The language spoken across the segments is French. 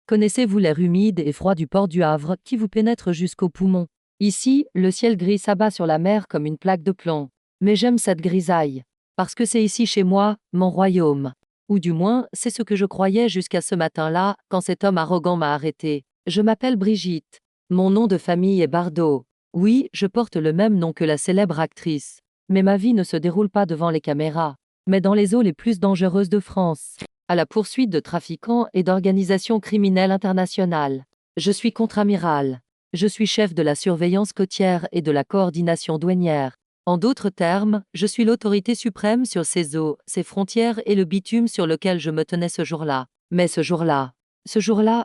Connaissez-vous l'air humide et froid du port du Havre qui vous pénètre jusqu'aux poumons? Ici, le ciel gris s'abat sur la mer comme une plaque de plomb. Mais j'aime cette grisaille. Parce que c'est ici chez moi, mon royaume. Ou du moins, c'est ce que je croyais jusqu'à ce matin-là, quand cet homme arrogant m'a arrêté. Je m'appelle Brigitte. Mon nom de famille est Bardot. Oui, je porte le même nom que la célèbre actrice. Mais ma vie ne se déroule pas devant les caméras, mais dans les eaux les plus dangereuses de France, à la poursuite de trafiquants et d'organisations criminelles internationales. Je suis contre-amiral. Je suis chef de la surveillance côtière et de la coordination douanière. En d'autres termes, je suis l'autorité suprême sur ces eaux, ces frontières et le bitume sur lequel je me tenais ce jour-là. Mais ce jour-là,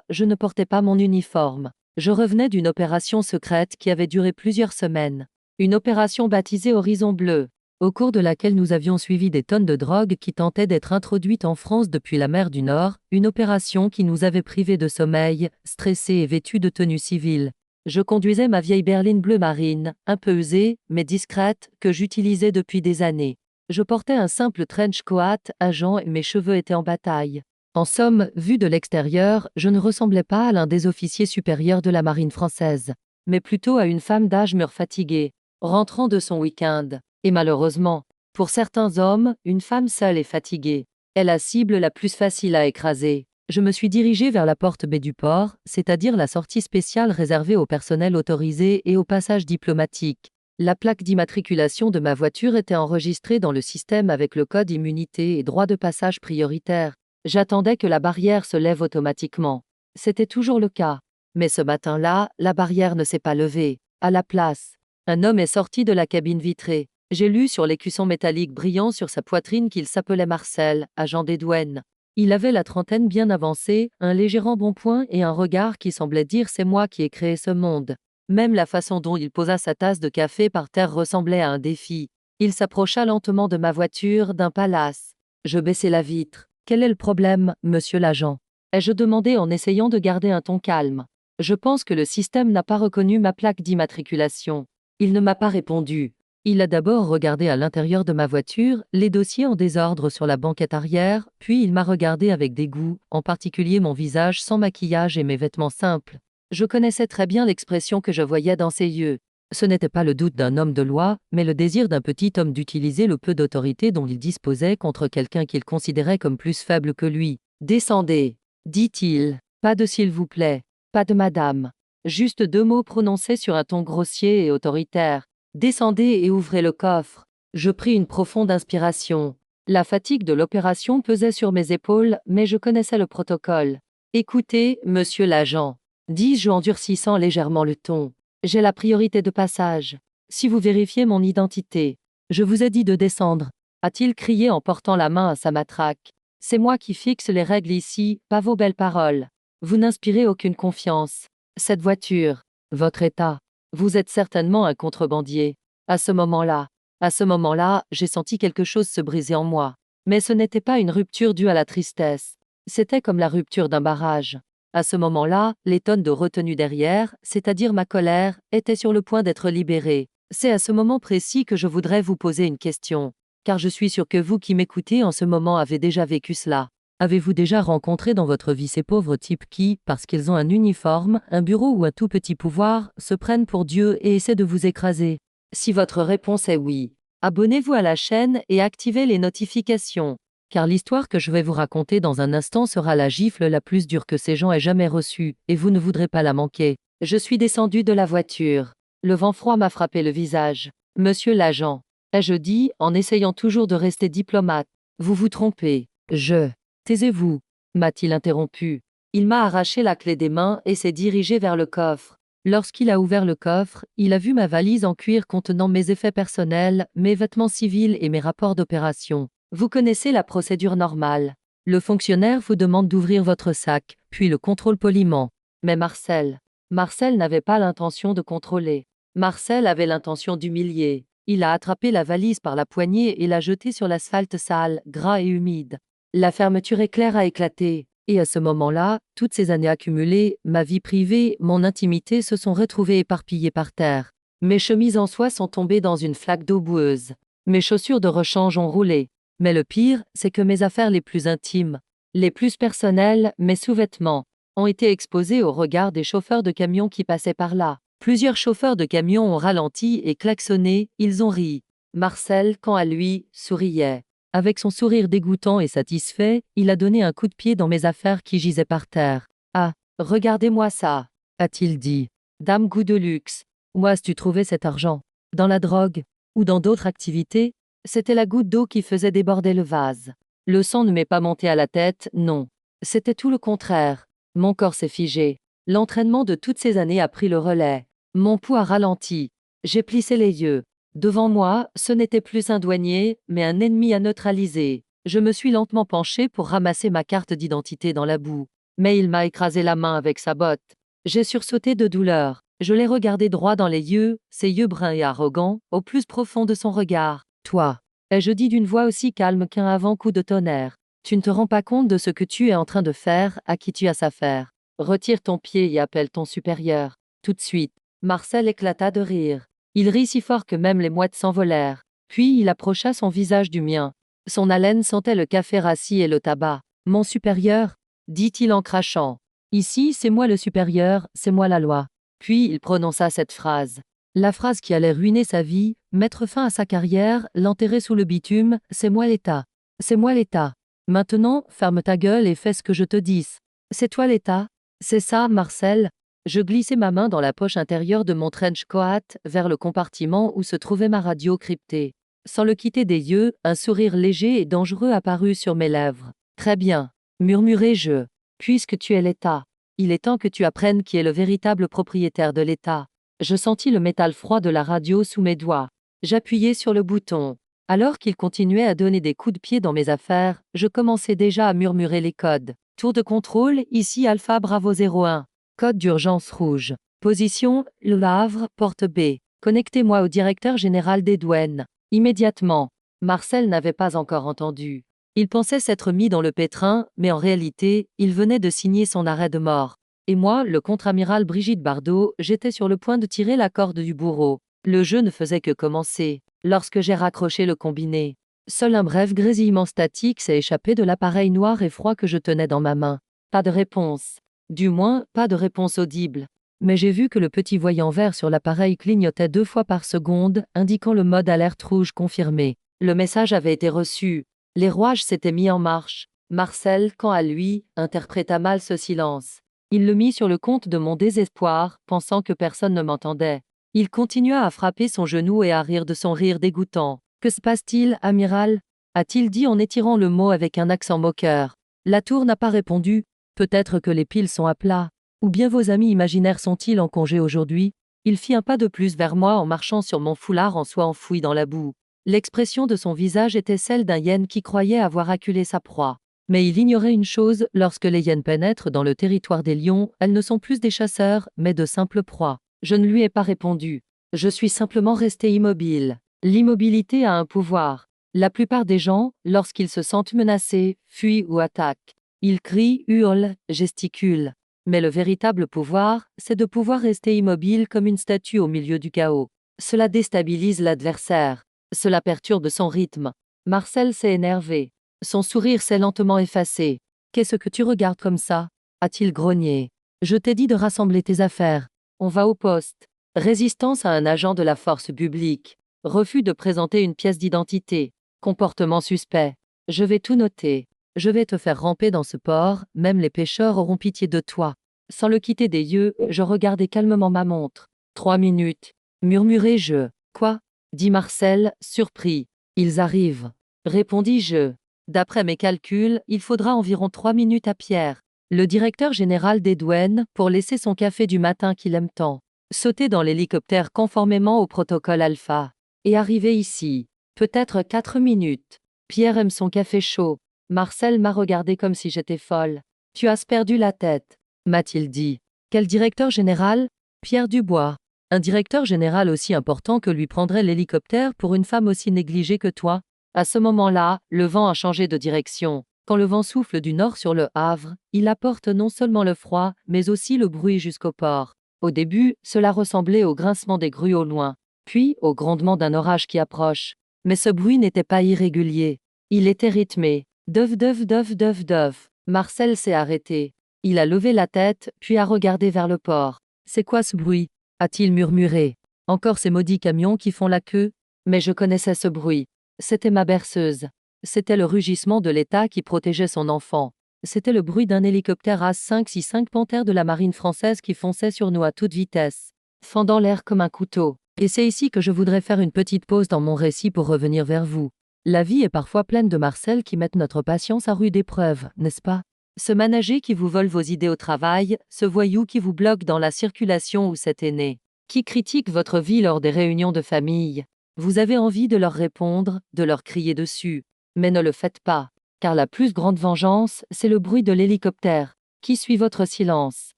je ne portais pas mon uniforme. Je revenais d'une opération secrète qui avait duré plusieurs semaines. Une opération baptisée Horizon Bleu, au cours de laquelle nous avions suivi des tonnes de drogue qui tentaient d'être introduites en France depuis la mer du Nord, une opération qui nous avait privés de sommeil, stressés et vêtus de tenue civile. Je conduisais ma vieille berline bleu marine, un peu usée, mais discrète, que j'utilisais depuis des années. Je portais un simple trench coat à Jean et mes cheveux étaient en bataille. En somme, vu de l'extérieur, je ne ressemblais pas à l'un des officiers supérieurs de la marine française, mais plutôt à une femme d'âge mûr fatiguée, rentrant de son week-end. Et malheureusement, pour certains hommes, une femme seule est fatiguée. Est la cible la plus facile à écraser. Je me suis dirigé vers la porte baie du port, c'est-à-dire la sortie spéciale réservée au personnel autorisé et au passage diplomatique. La plaque d'immatriculation de ma voiture était enregistrée dans le système avec le code immunité et droit de passage prioritaire. J'attendais que la barrière se lève automatiquement. C'était toujours le cas. Mais ce matin-là, la barrière ne s'est pas levée. À la place, un homme est sorti de la cabine vitrée. J'ai lu sur l'écusson métallique brillant sur sa poitrine qu'il s'appelait Marcel, agent des douanes. Il avait la trentaine bien avancée, un léger embonpoint et un regard qui semblait dire « c'est moi qui ai créé ce monde ». Même la façon dont il posa sa tasse de café par terre ressemblait à un défi. Il s'approcha lentement de ma voiture, d'un palace. Je baissai la vitre. « Quel est le problème, monsieur l'agent ?» ai-je demandé en essayant de garder un ton calme. « Je pense que le système n'a pas reconnu ma plaque d'immatriculation. » Il ne m'a pas répondu. Il a d'abord regardé à l'intérieur de ma voiture, les dossiers en désordre sur la banquette arrière, puis il m'a regardé avec dégoût, en particulier mon visage sans maquillage et mes vêtements simples. Je connaissais très bien l'expression que je voyais dans ses yeux. Ce n'était pas le doute d'un homme de loi, mais le désir d'un petit homme d'utiliser le peu d'autorité dont il disposait contre quelqu'un qu'il considérait comme plus faible que lui. « Descendez », dit-il. « Pas de s'il vous plaît, pas de madame. » Juste 2 mots prononcés sur un ton grossier et autoritaire. « Descendez et ouvrez le coffre. » Je pris une profonde inspiration. La fatigue de l'opération pesait sur mes épaules, mais je connaissais le protocole. « Écoutez, monsieur l'agent, » dis-je en durcissant légèrement le ton. « J'ai la priorité de passage. Si vous vérifiez mon identité, je vous ai dit de descendre, » a-t-il crié en portant la main à sa matraque. « C'est moi qui fixe les règles ici, pas vos belles paroles. Vous n'inspirez aucune confiance. Cette voiture, votre état. Vous êtes certainement un contrebandier. » À ce moment-là, j'ai senti quelque chose se briser en moi. Mais ce n'était pas une rupture due à la tristesse. C'était comme la rupture d'un barrage. À ce moment-là, les tonnes de retenue derrière, c'est-à-dire ma colère, étaient sur le point d'être libérées. C'est à ce moment précis que je voudrais vous poser une question. Car je suis sûr que vous qui m'écoutez en ce moment avez déjà vécu cela. Avez-vous déjà rencontré dans votre vie ces pauvres types qui, parce qu'ils ont un uniforme, un bureau ou un tout petit pouvoir, se prennent pour Dieu et essaient de vous écraser? Si votre réponse est oui, abonnez-vous à la chaîne et activez les notifications. Car l'histoire que je vais vous raconter dans un instant sera la gifle la plus dure que ces gens aient jamais reçue, et vous ne voudrez pas la manquer. Je suis descendu de la voiture. Le vent froid m'a frappé le visage. « Monsieur l'agent, » ai-je dit, en essayant toujours de rester diplomate. « Vous vous trompez. Je... » « Taisez-vous, » m'a-t-il interrompu. Il m'a arraché la clé des mains et s'est dirigé vers le coffre. Lorsqu'il a ouvert le coffre, il a vu ma valise en cuir contenant mes effets personnels, mes vêtements civils et mes rapports d'opération. Vous connaissez la procédure normale. Le fonctionnaire vous demande d'ouvrir votre sac, puis le contrôle poliment. Mais Marcel n'avait pas l'intention de contrôler. Marcel avait l'intention d'humilier. Il a attrapé la valise par la poignée et l'a jetée sur l'asphalte sale, gras et humide. La fermeture éclair a éclaté, et à ce moment-là, toutes ces années accumulées, ma vie privée, mon intimité se sont retrouvées éparpillées par terre. Mes chemises en soie sont tombées dans une flaque d'eau boueuse. Mes chaussures de rechange ont roulé. Mais le pire, c'est que mes affaires les plus intimes, les plus personnelles, mes sous-vêtements, ont été exposés au regard des chauffeurs de camions qui passaient par là. Plusieurs chauffeurs de camions ont ralenti et klaxonné, ils ont ri. Marcel, quant à lui, souriait. Avec son sourire dégoûtant et satisfait, il a donné un coup de pied dans mes affaires qui gisaient par terre. Ah, regardez-moi ça, a-t-il dit. Dame goût de luxe. Où as-tu trouvé cet argent? Dans la drogue? Ou dans d'autres activités? C'était la goutte d'eau qui faisait déborder le vase. Le sang ne m'est pas monté à la tête, non. C'était tout le contraire. Mon corps s'est figé. L'entraînement de toutes ces années a pris le relais. Mon pouls a ralenti. J'ai plissé les yeux. Devant moi, ce n'était plus un douanier, mais un ennemi à neutraliser. Je me suis lentement penché pour ramasser ma carte d'identité dans la boue. Mais il m'a écrasé la main avec sa botte. J'ai sursauté de douleur. Je l'ai regardé droit dans les yeux, ses yeux bruns et arrogants, au plus profond de son regard. Toi, ai-je dit d'une voix aussi calme qu'un avant-coup de tonnerre. Tu ne te rends pas compte de ce que tu es en train de faire, à qui tu as affaire. Retire ton pied et appelle ton supérieur. Tout de suite. Marcel éclata de rire. Il rit si fort que même les mouettes s'envolèrent. Puis il approcha son visage du mien. Son haleine sentait le café rassis et le tabac. Mon supérieur, dit-il en crachant. Ici, c'est moi le supérieur, c'est moi la loi. Puis il prononça cette phrase. La phrase qui allait ruiner sa vie, mettre fin à sa carrière, l'enterrer sous le bitume, c'est moi l'État. C'est moi l'État. Maintenant, ferme ta gueule et fais ce que je te dis. C'est toi l'État? C'est ça, Marcel? Je glissai ma main dans la poche intérieure de mon trench coat, vers le compartiment où se trouvait ma radio cryptée. Sans le quitter des yeux, un sourire léger et dangereux apparut sur mes lèvres. Très bien, murmurai-je. Puisque tu es l'État, il est temps que tu apprennes qui est le véritable propriétaire de l'État. Je sentis le métal froid de la radio sous mes doigts. J'appuyai sur le bouton. Alors qu'il continuait à donner des coups de pied dans mes affaires, je commençais déjà à murmurer les codes. Tour de contrôle, ici Alpha Bravo 01. Code d'urgence rouge. Position, Le Havre, porte B. Connectez-moi au directeur général des douanes. Immédiatement. Marcel n'avait pas encore entendu. Il pensait s'être mis dans le pétrin, mais en réalité, il venait de signer son arrêt de mort. Et moi, le contre-amiral Brigitte Bardot, j'étais sur le point de tirer la corde du bourreau. Le jeu ne faisait que commencer. Lorsque j'ai raccroché le combiné, seul un bref grésillement statique s'est échappé de l'appareil noir et froid que je tenais dans ma main. Pas de réponse. Du moins, pas de réponse audible. Mais j'ai vu que le petit voyant vert sur l'appareil clignotait 2 fois par seconde, indiquant le mode alerte rouge confirmé. Le message avait été reçu. Les rouages s'étaient mis en marche. Marcel, quant à lui, interpréta mal ce silence. Il le mit sur le compte de mon désespoir, pensant que personne ne m'entendait. Il continua à frapper son genou et à rire de son rire dégoûtant. « Que se passe-t-il, amiral » a-t-il dit en étirant le mot avec un accent moqueur. La tour n'a pas répondu. Peut-être que les piles sont à plat. Ou bien vos amis imaginaires sont-ils en congé aujourd'hui? Il fit un pas de plus vers moi en marchant sur mon foulard en soie enfoui dans la boue. L'expression de son visage était celle d'un hyène qui croyait avoir acculé sa proie. Mais il ignorait une chose, lorsque les hyènes pénètrent dans le territoire des lions, elles ne sont plus des chasseurs, mais de simples proies. Je ne lui ai pas répondu. Je suis simplement resté immobile. L'immobilité a un pouvoir. La plupart des gens, lorsqu'ils se sentent menacés, fuient ou attaquent. Ils crient, hurlent, gesticulent. Mais le véritable pouvoir, c'est de pouvoir rester immobile comme une statue au milieu du chaos. Cela déstabilise l'adversaire. Cela perturbe son rythme. Marcel s'est énervé. Son sourire s'est lentement effacé. « Qu'est-ce que tu regardes comme ça » a-t-il grogné. « Je t'ai dit de rassembler tes affaires. On va au poste. » Résistance à un agent de la force publique. Refus de présenter une pièce d'identité. Comportement suspect. Je vais tout noter. Je vais te faire ramper dans ce port, même les pêcheurs auront pitié de toi. Sans le quitter des yeux, je regardai calmement ma montre. 3 minutes. Murmurai-je. Quoi? Dit Marcel, surpris. Ils arrivent. Répondis-je. D'après mes calculs, il faudra environ 3 minutes à Pierre, le directeur général des douanes, pour laisser son café du matin qu'il aime tant. Sauter dans l'hélicoptère conformément au protocole Alpha. Et arriver ici. Peut-être 4 minutes. Pierre aime son café chaud. Marcel m'a regardé comme si j'étais folle. Tu as perdu la tête, m'a-t-il dit. Quel directeur général? Pierre Dubois. Un directeur général aussi important que lui prendrait l'hélicoptère pour une femme aussi négligée que toi? À ce moment-là, le vent a changé de direction. Quand le vent souffle du nord sur le Havre, il apporte non seulement le froid, mais aussi le bruit jusqu'au port. Au début, cela ressemblait au grincement des grues au loin, puis au grondement d'un orage qui approche. Mais ce bruit n'était pas irrégulier. Il était rythmé. Dove, dove, dove, dove, dove. Marcel s'est arrêté. Il a levé la tête, puis a regardé vers le port. C'est quoi ce bruit? A-t-il murmuré. Encore ces maudits camions qui font la queue? Mais je connaissais ce bruit. C'était ma berceuse. C'était le rugissement de l'État qui protégeait son enfant. C'était le bruit d'un hélicoptère A565 Panthère de la marine française qui fonçait sur nous à toute vitesse, fendant l'air comme un couteau. Et c'est ici que je voudrais faire une petite pause dans mon récit pour revenir vers vous. La vie est parfois pleine de Marcel qui mettent notre patience à rude épreuve, n'est-ce pas? Ce manager qui vous vole vos idées au travail, ce voyou qui vous bloque dans la circulation ou cet aîné, qui critique votre vie lors des réunions de famille. Vous avez envie de leur répondre, de leur crier dessus. Mais ne le faites pas, car la plus grande vengeance, c'est le bruit de l'hélicoptère, qui suit votre silence.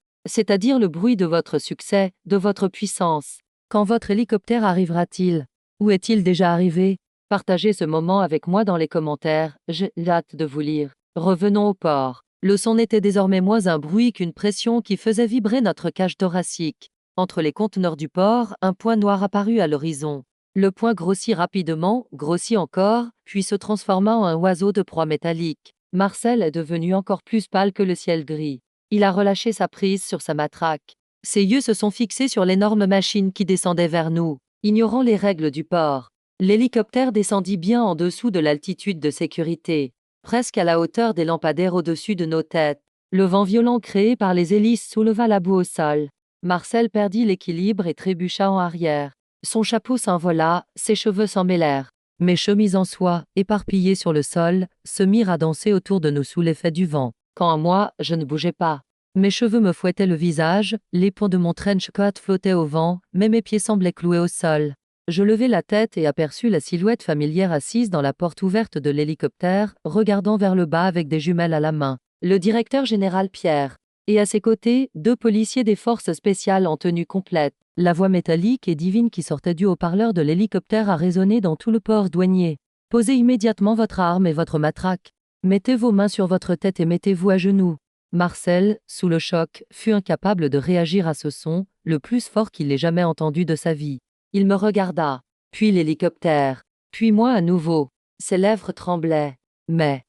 C'est-à-dire le bruit de votre succès, de votre puissance. Quand votre hélicoptère arrivera-t-il? Où est-il déjà arrivé? Partagez ce moment avec moi dans les commentaires, j'ai hâte de vous lire. Revenons au port. Le son n'était désormais moins un bruit qu'une pression qui faisait vibrer notre cage thoracique. Entre les conteneurs du port, un point noir apparut à l'horizon. Le point grossit rapidement, grossit encore, puis se transforma en un oiseau de proie métallique. Marcel est devenu encore plus pâle que le ciel gris. Il a relâché sa prise sur sa matraque. Ses yeux se sont fixés sur l'énorme machine qui descendait vers nous, ignorant les règles du port. L'hélicoptère descendit bien en dessous de l'altitude de sécurité, presque à la hauteur des lampadaires au-dessus de nos têtes. Le vent violent créé par les hélices souleva la boue au sol. Marcel perdit l'équilibre et trébucha en arrière. Son chapeau s'envola, ses cheveux s'en mêlèrent. Mes chemises en soie, éparpillées sur le sol, se mirent à danser autour de nous sous l'effet du vent. Quant à moi, je ne bougeais pas. Mes cheveux me fouettaient le visage, les pans de mon trench coat flottaient au vent, mais mes pieds semblaient cloués au sol. Je levai la tête et aperçus la silhouette familière assise dans la porte ouverte de l'hélicoptère, regardant vers le bas avec des jumelles à la main. Le directeur général Pierre. Et à ses côtés, 2 policiers des forces spéciales en tenue complète. La voix métallique et divine qui sortait du haut-parleur de l'hélicoptère a résonné dans tout le port douanier. Posez immédiatement votre arme et votre matraque. Mettez vos mains sur votre tête et mettez-vous à genoux. Marcel, sous le choc, fut incapable de réagir à ce son, le plus fort qu'il ait jamais entendu de sa vie. Il me regarda, puis l'hélicoptère, puis moi à nouveau. Ses lèvres tremblaient. Mais,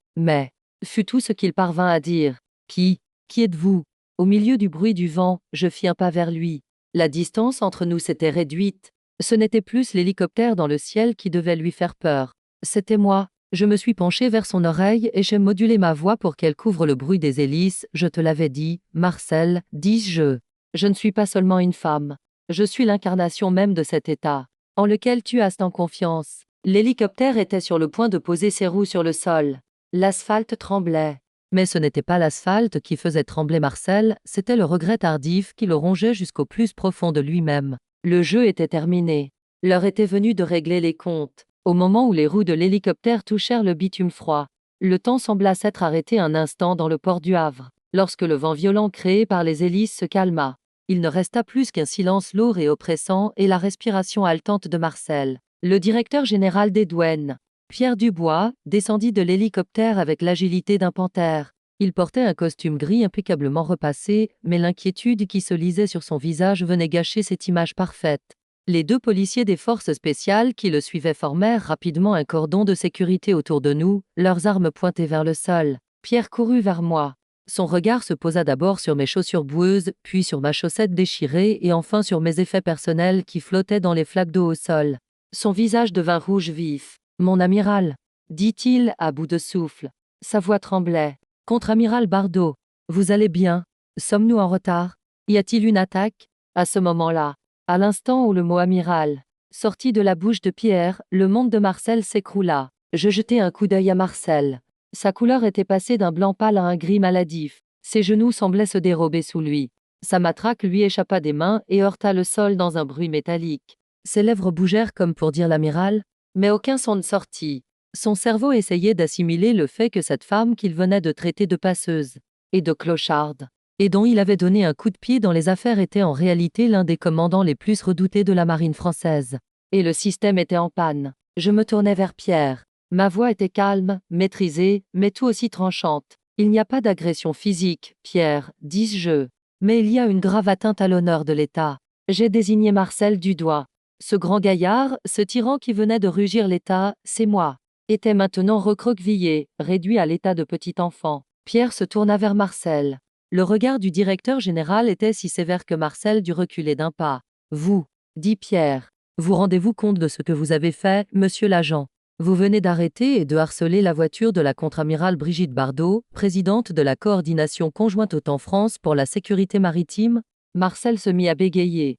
fut tout ce qu'il parvint à dire. Qui êtes-vous? Au milieu du bruit du vent, je fis un pas vers lui. La distance entre nous s'était réduite. Ce n'était plus l'hélicoptère dans le ciel qui devait lui faire peur. C'était moi. Je me suis penché vers son oreille et j'ai modulé ma voix pour qu'elle couvre le bruit des hélices. Je te l'avais dit, Marcel, dis-je. Je ne suis pas seulement une femme. Je suis l'incarnation même de cet état, en lequel tu as tant confiance. L'hélicoptère était sur le point de poser ses roues sur le sol. L'asphalte tremblait. Mais ce n'était pas l'asphalte qui faisait trembler Marcel, c'était le regret tardif qui le rongeait jusqu'au plus profond de lui-même. Le jeu était terminé. L'heure était venue de régler les comptes. Au moment où les roues de l'hélicoptère touchèrent le bitume froid, le temps sembla s'être arrêté un instant dans le port du Havre. Lorsque le vent violent créé par les hélices se calma, il ne resta plus qu'un silence lourd et oppressant et la respiration haletante de Marcel. Le directeur général des douanes, Pierre Dubois, descendit de l'hélicoptère avec l'agilité d'un panthère. Il portait un costume gris impeccablement repassé, mais l'inquiétude qui se lisait sur son visage venait gâcher cette image parfaite. Les 2 policiers des forces spéciales qui le suivaient formèrent rapidement un cordon de sécurité autour de nous, leurs armes pointées vers le sol. Pierre courut vers moi. Son regard se posa d'abord sur mes chaussures boueuses, puis sur ma chaussette déchirée et enfin sur mes effets personnels qui flottaient dans les flaques d'eau au sol. Son visage devint rouge vif. « Mon amiral » dit-il à bout de souffle. Sa voix tremblait. « Contre-amiral Bardot, vous allez bien? Sommes-nous en retard? Y a-t-il une attaque ?» À ce moment-là, à l'instant où le mot amiral sortit de la bouche de Pierre, le monde de Marcel s'écroula. Je jetai un coup d'œil à Marcel. Sa couleur était passée d'un blanc pâle à un gris maladif. Ses genoux semblaient se dérober sous lui. Sa matraque lui échappa des mains et heurta le sol dans un bruit métallique. Ses lèvres bougèrent comme pour dire l'amiral, mais aucun son ne sortit. Son cerveau essayait d'assimiler le fait que cette femme qu'il venait de traiter de passeuse et de clocharde, et dont il avait donné un coup de pied dans les affaires était en réalité l'un des commandants les plus redoutés de la marine française. Et le système était en panne. Je me tournai vers Pierre. Ma voix était calme, maîtrisée, mais tout aussi tranchante. Il n'y a pas d'agression physique, Pierre, dis-je. Mais il y a une grave atteinte à l'honneur de l'État. J'ai désigné Marcel du doigt. Ce grand gaillard, ce tyran qui venait de rugir l'État, c'est moi, était maintenant recroquevillé, réduit à l'état de petit enfant. Pierre se tourna vers Marcel. Le regard du directeur général était si sévère que Marcel dut reculer d'un pas. Vous, dit Pierre, vous rendez-vous compte de ce que vous avez fait, monsieur l'agent? Vous venez d'arrêter et de harceler la voiture de la contre-amiral Brigitte Bardot, présidente de la coordination conjointe OTAN-France pour la sécurité maritime? Marcel se mit à bégayer.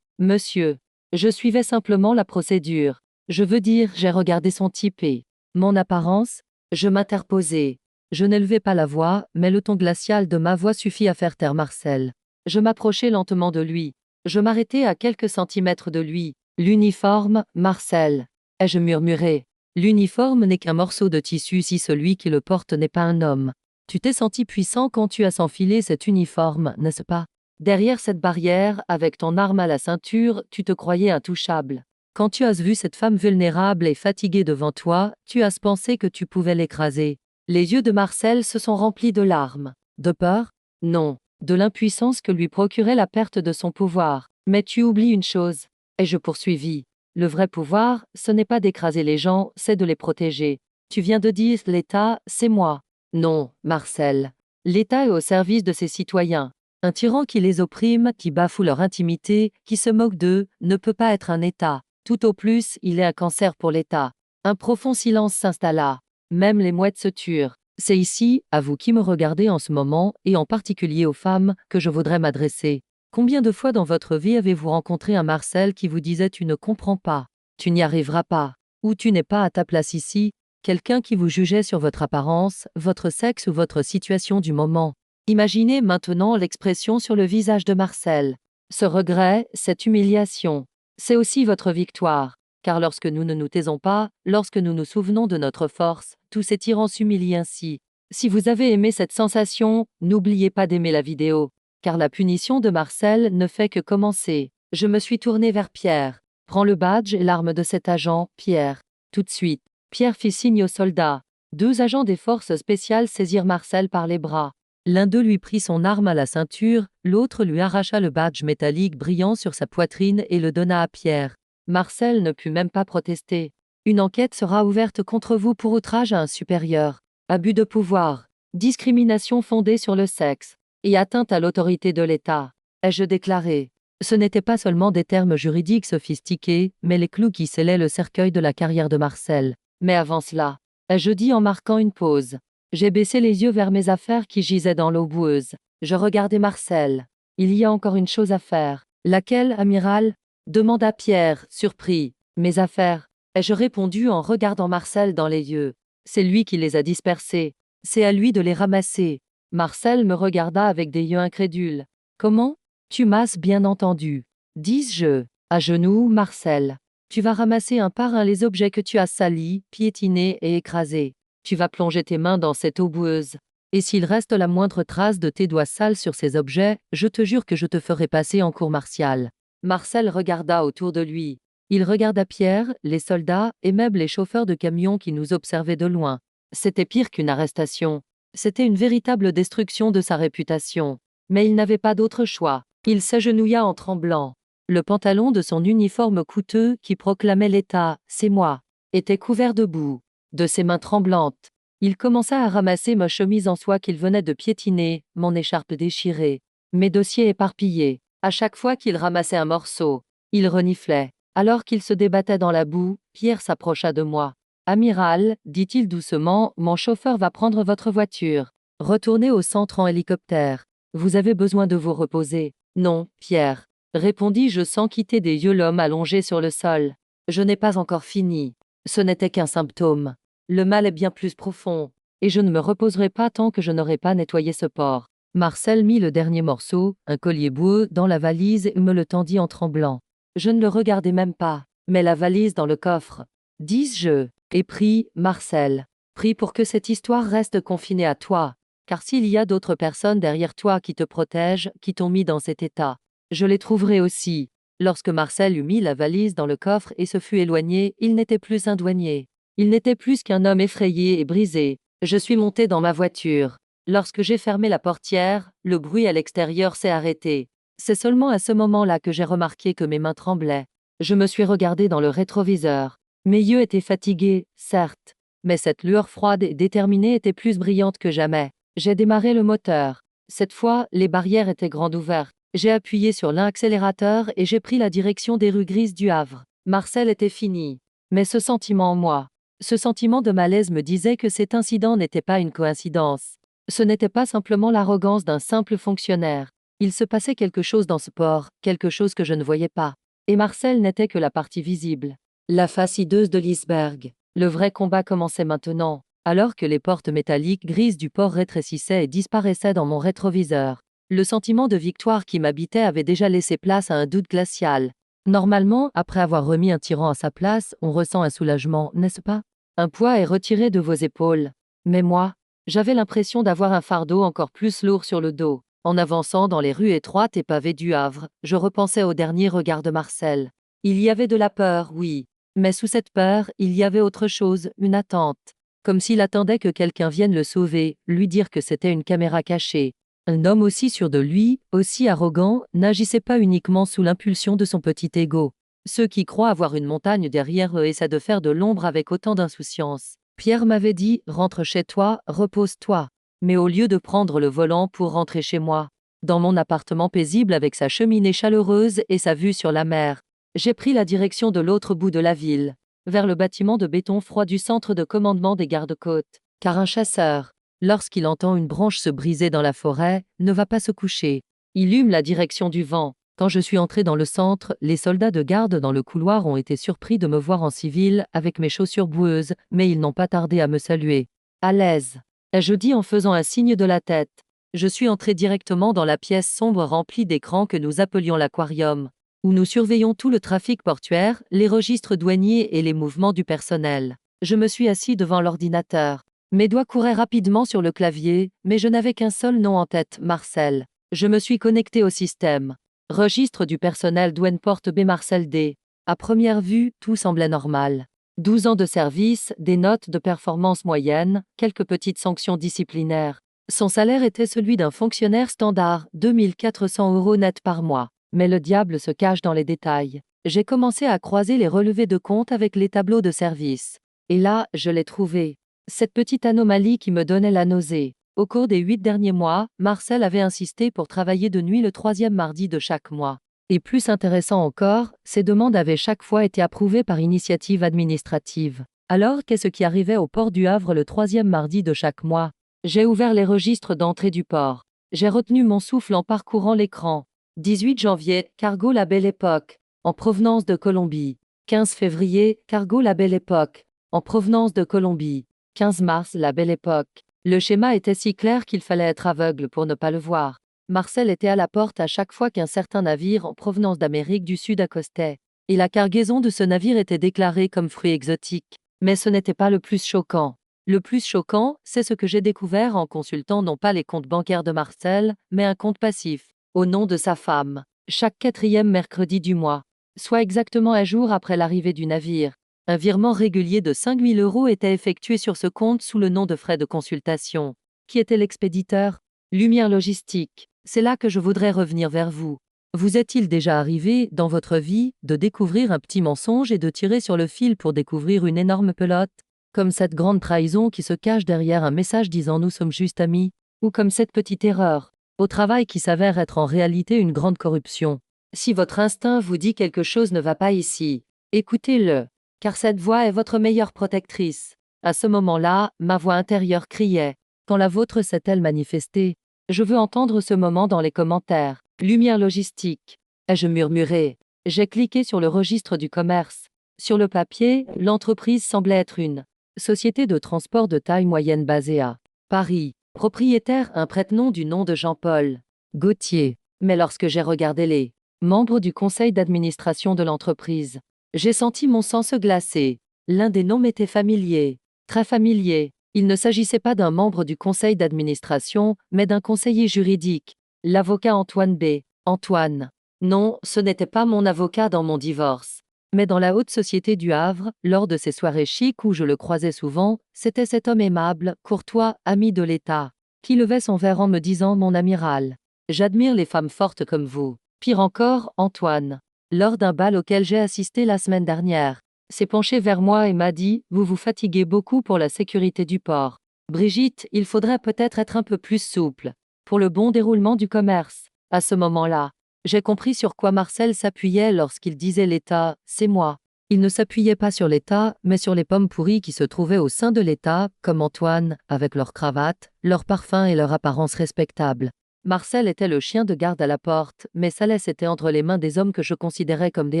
Monsieur, je suivais simplement la procédure. Je veux dire, j'ai regardé son type et mon apparence. Je m'interposai. Je n'élevai pas la voix, mais le ton glacial de ma voix suffit à faire taire Marcel. Je m'approchai lentement de lui. Je m'arrêtai à quelques centimètres de lui. L'uniforme, Marcel. Ai-je murmuré. L'uniforme n'est qu'un morceau de tissu si celui qui le porte n'est pas un homme. Tu t'es senti puissant quand tu as enfilé cet uniforme, n'est-ce pas? Derrière cette barrière, avec ton arme à la ceinture, tu te croyais intouchable. Quand tu as vu cette femme vulnérable et fatiguée devant toi, tu as pensé que tu pouvais l'écraser. Les yeux de Marcel se sont remplis de larmes. De peur? Non. De l'impuissance que lui procurait la perte de son pouvoir. Mais tu oublies une chose. Et je poursuivis. Le vrai pouvoir, ce n'est pas d'écraser les gens, c'est de les protéger. Tu viens de dire l'État, c'est moi. Non, Marcel. L'État est au service de ses citoyens. Un tyran qui les opprime, qui bafoue leur intimité, qui se moque d'eux, ne peut pas être un État. Tout au plus, il est un cancer pour l'État. Un profond silence s'installa. Même les mouettes se turent. C'est ici, à vous qui me regardez en ce moment, et en particulier aux femmes, que je voudrais m'adresser. Combien de fois dans votre vie avez-vous rencontré un Marcel qui vous disait tu ne comprends pas, tu n'y arriveras pas, ou tu n'es pas à ta place ici, quelqu'un qui vous jugeait sur votre apparence, votre sexe ou votre situation du moment? Imaginez maintenant l'expression sur le visage de Marcel. Ce regret, cette humiliation, c'est aussi votre victoire, car lorsque nous ne nous taisons pas, lorsque nous nous souvenons de notre force, tous ces tyrans s'humilient ainsi. Si vous avez aimé cette sensation, n'oubliez pas d'aimer la vidéo. Car la punition de Marcel ne fait que commencer. Je me suis tourné vers Pierre. Prends le badge et l'arme de cet agent, Pierre. Tout de suite. Pierre fit signe aux soldats. 2 agents des forces spéciales saisirent Marcel par les bras. L'un d'eux lui prit son arme à la ceinture, l'autre lui arracha le badge métallique brillant sur sa poitrine et le donna à Pierre. Marcel ne put même pas protester. Une enquête sera ouverte contre vous pour outrage à un supérieur, abus de pouvoir, discrimination fondée sur le sexe et atteinte à l'autorité de l'État, ai-je déclaré. Ce n'étaient pas seulement des termes juridiques sophistiqués, mais les clous qui scellaient le cercueil de la carrière de Marcel. Mais avant cela, ai-je dit en marquant une pause. J'ai baissé les yeux vers mes affaires qui gisaient dans l'eau boueuse. Je regardais Marcel. Il y a encore une chose à faire. Laquelle, amiral? Demanda Pierre, surpris. Mes affaires, ai-je répondu en regardant Marcel dans les yeux. C'est lui qui les a dispersées. C'est à lui de les ramasser. Marcel me regarda avec des yeux incrédules. Comment? Tu m'as bien entendu. Dis-je. À genoux, Marcel. Tu vas ramasser un par un les objets que tu as salis, piétinés et écrasés. Tu vas plonger tes mains dans cette eau boueuse. Et s'il reste la moindre trace de tes doigts sales sur ces objets, je te jure que je te ferai passer en cour martiale. Marcel regarda autour de lui. Il regarda Pierre, les soldats et même les chauffeurs de camions qui nous observaient de loin. C'était pire qu'une arrestation. C'était une véritable destruction de sa réputation. Mais il n'avait pas d'autre choix. Il s'agenouilla en tremblant. Le pantalon de son uniforme coûteux, qui proclamait l'État, c'est moi, était couvert de boue. De ses mains tremblantes, il commença à ramasser ma chemise en soie qu'il venait de piétiner, mon écharpe déchirée, mes dossiers éparpillés. À chaque fois qu'il ramassait un morceau, il reniflait. Alors qu'il se débattait dans la boue, Pierre s'approcha de moi. Amiral, dit-il doucement, mon chauffeur va prendre votre voiture. Retournez au centre en hélicoptère. Vous avez besoin de vous reposer. Non, Pierre, répondis-je sans quitter des yeux l'homme allongé sur le sol. Je n'ai pas encore fini. Ce n'était qu'un symptôme. Le mal est bien plus profond, et je ne me reposerai pas tant que je n'aurai pas nettoyé ce porc. Marcel mit le dernier morceau, un collier boueux, dans la valise et me le tendit en tremblant. Je ne le regardai même pas, mais la valise dans le coffre. Dis-je, et prie, Marcel, prie pour que cette histoire reste confinée à toi, car s'il y a d'autres personnes derrière toi qui te protègent, qui t'ont mis dans cet état, je les trouverai aussi. Lorsque Marcel eut mis la valise dans le coffre et se fut éloigné, il n'était plus un douanier. Il n'était plus qu'un homme effrayé et brisé. Je suis monté dans ma voiture. Lorsque j'ai fermé la portière, le bruit à l'extérieur s'est arrêté. C'est seulement à ce moment-là que j'ai remarqué que mes mains tremblaient. Je me suis regardé dans le rétroviseur. Mes yeux étaient fatigués, certes, mais cette lueur froide et déterminée était plus brillante que jamais. J'ai démarré le moteur. Cette fois, les barrières étaient grandes ouvertes. J'ai appuyé sur l'accélérateur et j'ai pris la direction des rues grises du Havre. Marcel était fini. Mais ce sentiment en moi, ce sentiment de malaise me disait que cet incident n'était pas une coïncidence. Ce n'était pas simplement l'arrogance d'un simple fonctionnaire. Il se passait quelque chose dans ce port, quelque chose que je ne voyais pas. Et Marcel n'était que la partie visible. La face hideuse de l'iceberg. Le vrai combat commençait maintenant, alors que les portes métalliques grises du port rétrécissaient et disparaissaient dans mon rétroviseur. Le sentiment de victoire qui m'habitait avait déjà laissé place à un doute glacial. Normalement, après avoir remis un tyran à sa place, on ressent un soulagement, n'est-ce pas? Un poids est retiré de vos épaules. Mais moi, j'avais l'impression d'avoir un fardeau encore plus lourd sur le dos. En avançant dans les rues étroites et pavées du Havre, je repensais au dernier regard de Marcel. Il y avait de la peur, oui. Mais sous cette peur, il y avait autre chose, une attente. Comme s'il attendait que quelqu'un vienne le sauver, lui dire que c'était une caméra cachée. Un homme aussi sûr de lui, aussi arrogant, n'agissait pas uniquement sous l'impulsion de son petit ego. Ceux qui croient avoir une montagne derrière eux essaient de faire de l'ombre avec autant d'insouciance. Pierre m'avait dit « Rentre chez toi, repose-toi ». Mais au lieu de prendre le volant pour rentrer chez moi, dans mon appartement paisible avec sa cheminée chaleureuse et sa vue sur la mer, j'ai pris la direction de l'autre bout de la ville, vers le bâtiment de béton froid du centre de commandement des gardes-côtes. Car un chasseur, lorsqu'il entend une branche se briser dans la forêt, ne va pas se coucher. Il hume la direction du vent. Quand je suis entré dans le centre, les soldats de garde dans le couloir ont été surpris de me voir en civil, avec mes chaussures boueuses, mais ils n'ont pas tardé à me saluer. À l'aise, ai-je dit en faisant un signe de la tête. Je suis entré directement dans la pièce sombre remplie d'écrans que nous appelions l'aquarium, où nous surveillons tout le trafic portuaire, les registres douaniers et les mouvements du personnel. Je me suis assis devant l'ordinateur. Mes doigts couraient rapidement sur le clavier, mais je n'avais qu'un seul nom en tête, Marcel. Je me suis connecté au système. Registre du personnel Douaneport B Marcel D. À première vue, tout semblait normal. 12 ans de service, des notes de performance moyennes, quelques petites sanctions disciplinaires. Son salaire était celui d'un fonctionnaire standard, 2400 € net par mois. Mais le diable se cache dans les détails. J'ai commencé à croiser les relevés de compte avec les tableaux de service. Et là, je l'ai trouvé. Cette petite anomalie qui me donnait la nausée. Au cours des 8 derniers mois, Marcel avait insisté pour travailler de nuit le 3e mardi de chaque mois. Et plus intéressant encore, ces demandes avaient chaque fois été approuvées par initiative administrative. Alors, qu'est-ce qui arrivait au port du Havre le 3e mardi de chaque mois? J'ai ouvert les registres d'entrée du port. J'ai retenu mon souffle en parcourant l'écran. 18 janvier, cargo La Belle Époque, en provenance de Colombie. 15 février, cargo La Belle Époque, en provenance de Colombie. 15 mars, La Belle Époque. Le schéma était si clair qu'il fallait être aveugle pour ne pas le voir. Marcel était à la porte à chaque fois qu'un certain navire en provenance d'Amérique du Sud accostait. Et la cargaison de ce navire était déclarée comme fruit exotique. Mais ce n'était pas le plus choquant. Le plus choquant, c'est ce que j'ai découvert en consultant non pas les comptes bancaires de Marcel, mais un compte passif, au nom de sa femme, chaque 4e mercredi du mois, soit exactement un jour après l'arrivée du navire. Un virement régulier de 5 000 € était effectué sur ce compte sous le nom de frais de consultation. Qui était l'expéditeur? Lumière Logistique. C'est là que je voudrais revenir vers vous. Vous est-il déjà arrivé, dans votre vie, de découvrir un petit mensonge et de tirer sur le fil pour découvrir une énorme pelote? Comme cette grande trahison qui se cache derrière un message disant nous sommes juste amis? Ou comme cette petite erreur au travail qui s'avère être en réalité une grande corruption? Si votre instinct vous dit quelque chose ne va pas ici, écoutez-le. Car cette voix est votre meilleure protectrice. À ce moment-là, ma voix intérieure criait. Quand la vôtre s'est-elle manifestée? Je veux entendre ce moment dans les commentaires. Lumière Logistique. Ai-je murmuré? J'ai cliqué sur le registre du commerce. Sur le papier, l'entreprise semblait être une société de transport de taille moyenne basée à Paris. Propriétaire un prête-nom du nom de Jean-Paul Gauthier. Mais lorsque j'ai regardé les membres du conseil d'administration de l'entreprise, j'ai senti mon sang se glacer. L'un des noms m'était familier. Très familier. Il ne s'agissait pas d'un membre du conseil d'administration, mais d'un conseiller juridique. L'avocat Antoine B. Antoine. Non, ce n'était pas mon avocat dans mon divorce. Mais dans la haute société du Havre, lors de ces soirées chics où je le croisais souvent, c'était cet homme aimable, courtois, ami de l'État, qui levait son verre en me disant « Mon amiral, j'admire les femmes fortes comme vous. » Pire encore, Antoine, lors d'un bal auquel j'ai assisté la semaine dernière, s'est penché vers moi et m'a dit « Vous vous fatiguez beaucoup pour la sécurité du port. Brigitte, il faudrait peut-être être un peu plus souple. Pour le bon déroulement du commerce. À ce moment-là, j'ai compris sur quoi Marcel s'appuyait lorsqu'il disait l'État, c'est moi. Il ne s'appuyait pas sur l'État, mais sur les pommes pourries qui se trouvaient au sein de l'État, comme Antoine, avec leur cravate, leur parfum et leur apparence respectable. Marcel était le chien de garde à la porte, mais sa laisse était entre les mains des hommes que je considérais comme des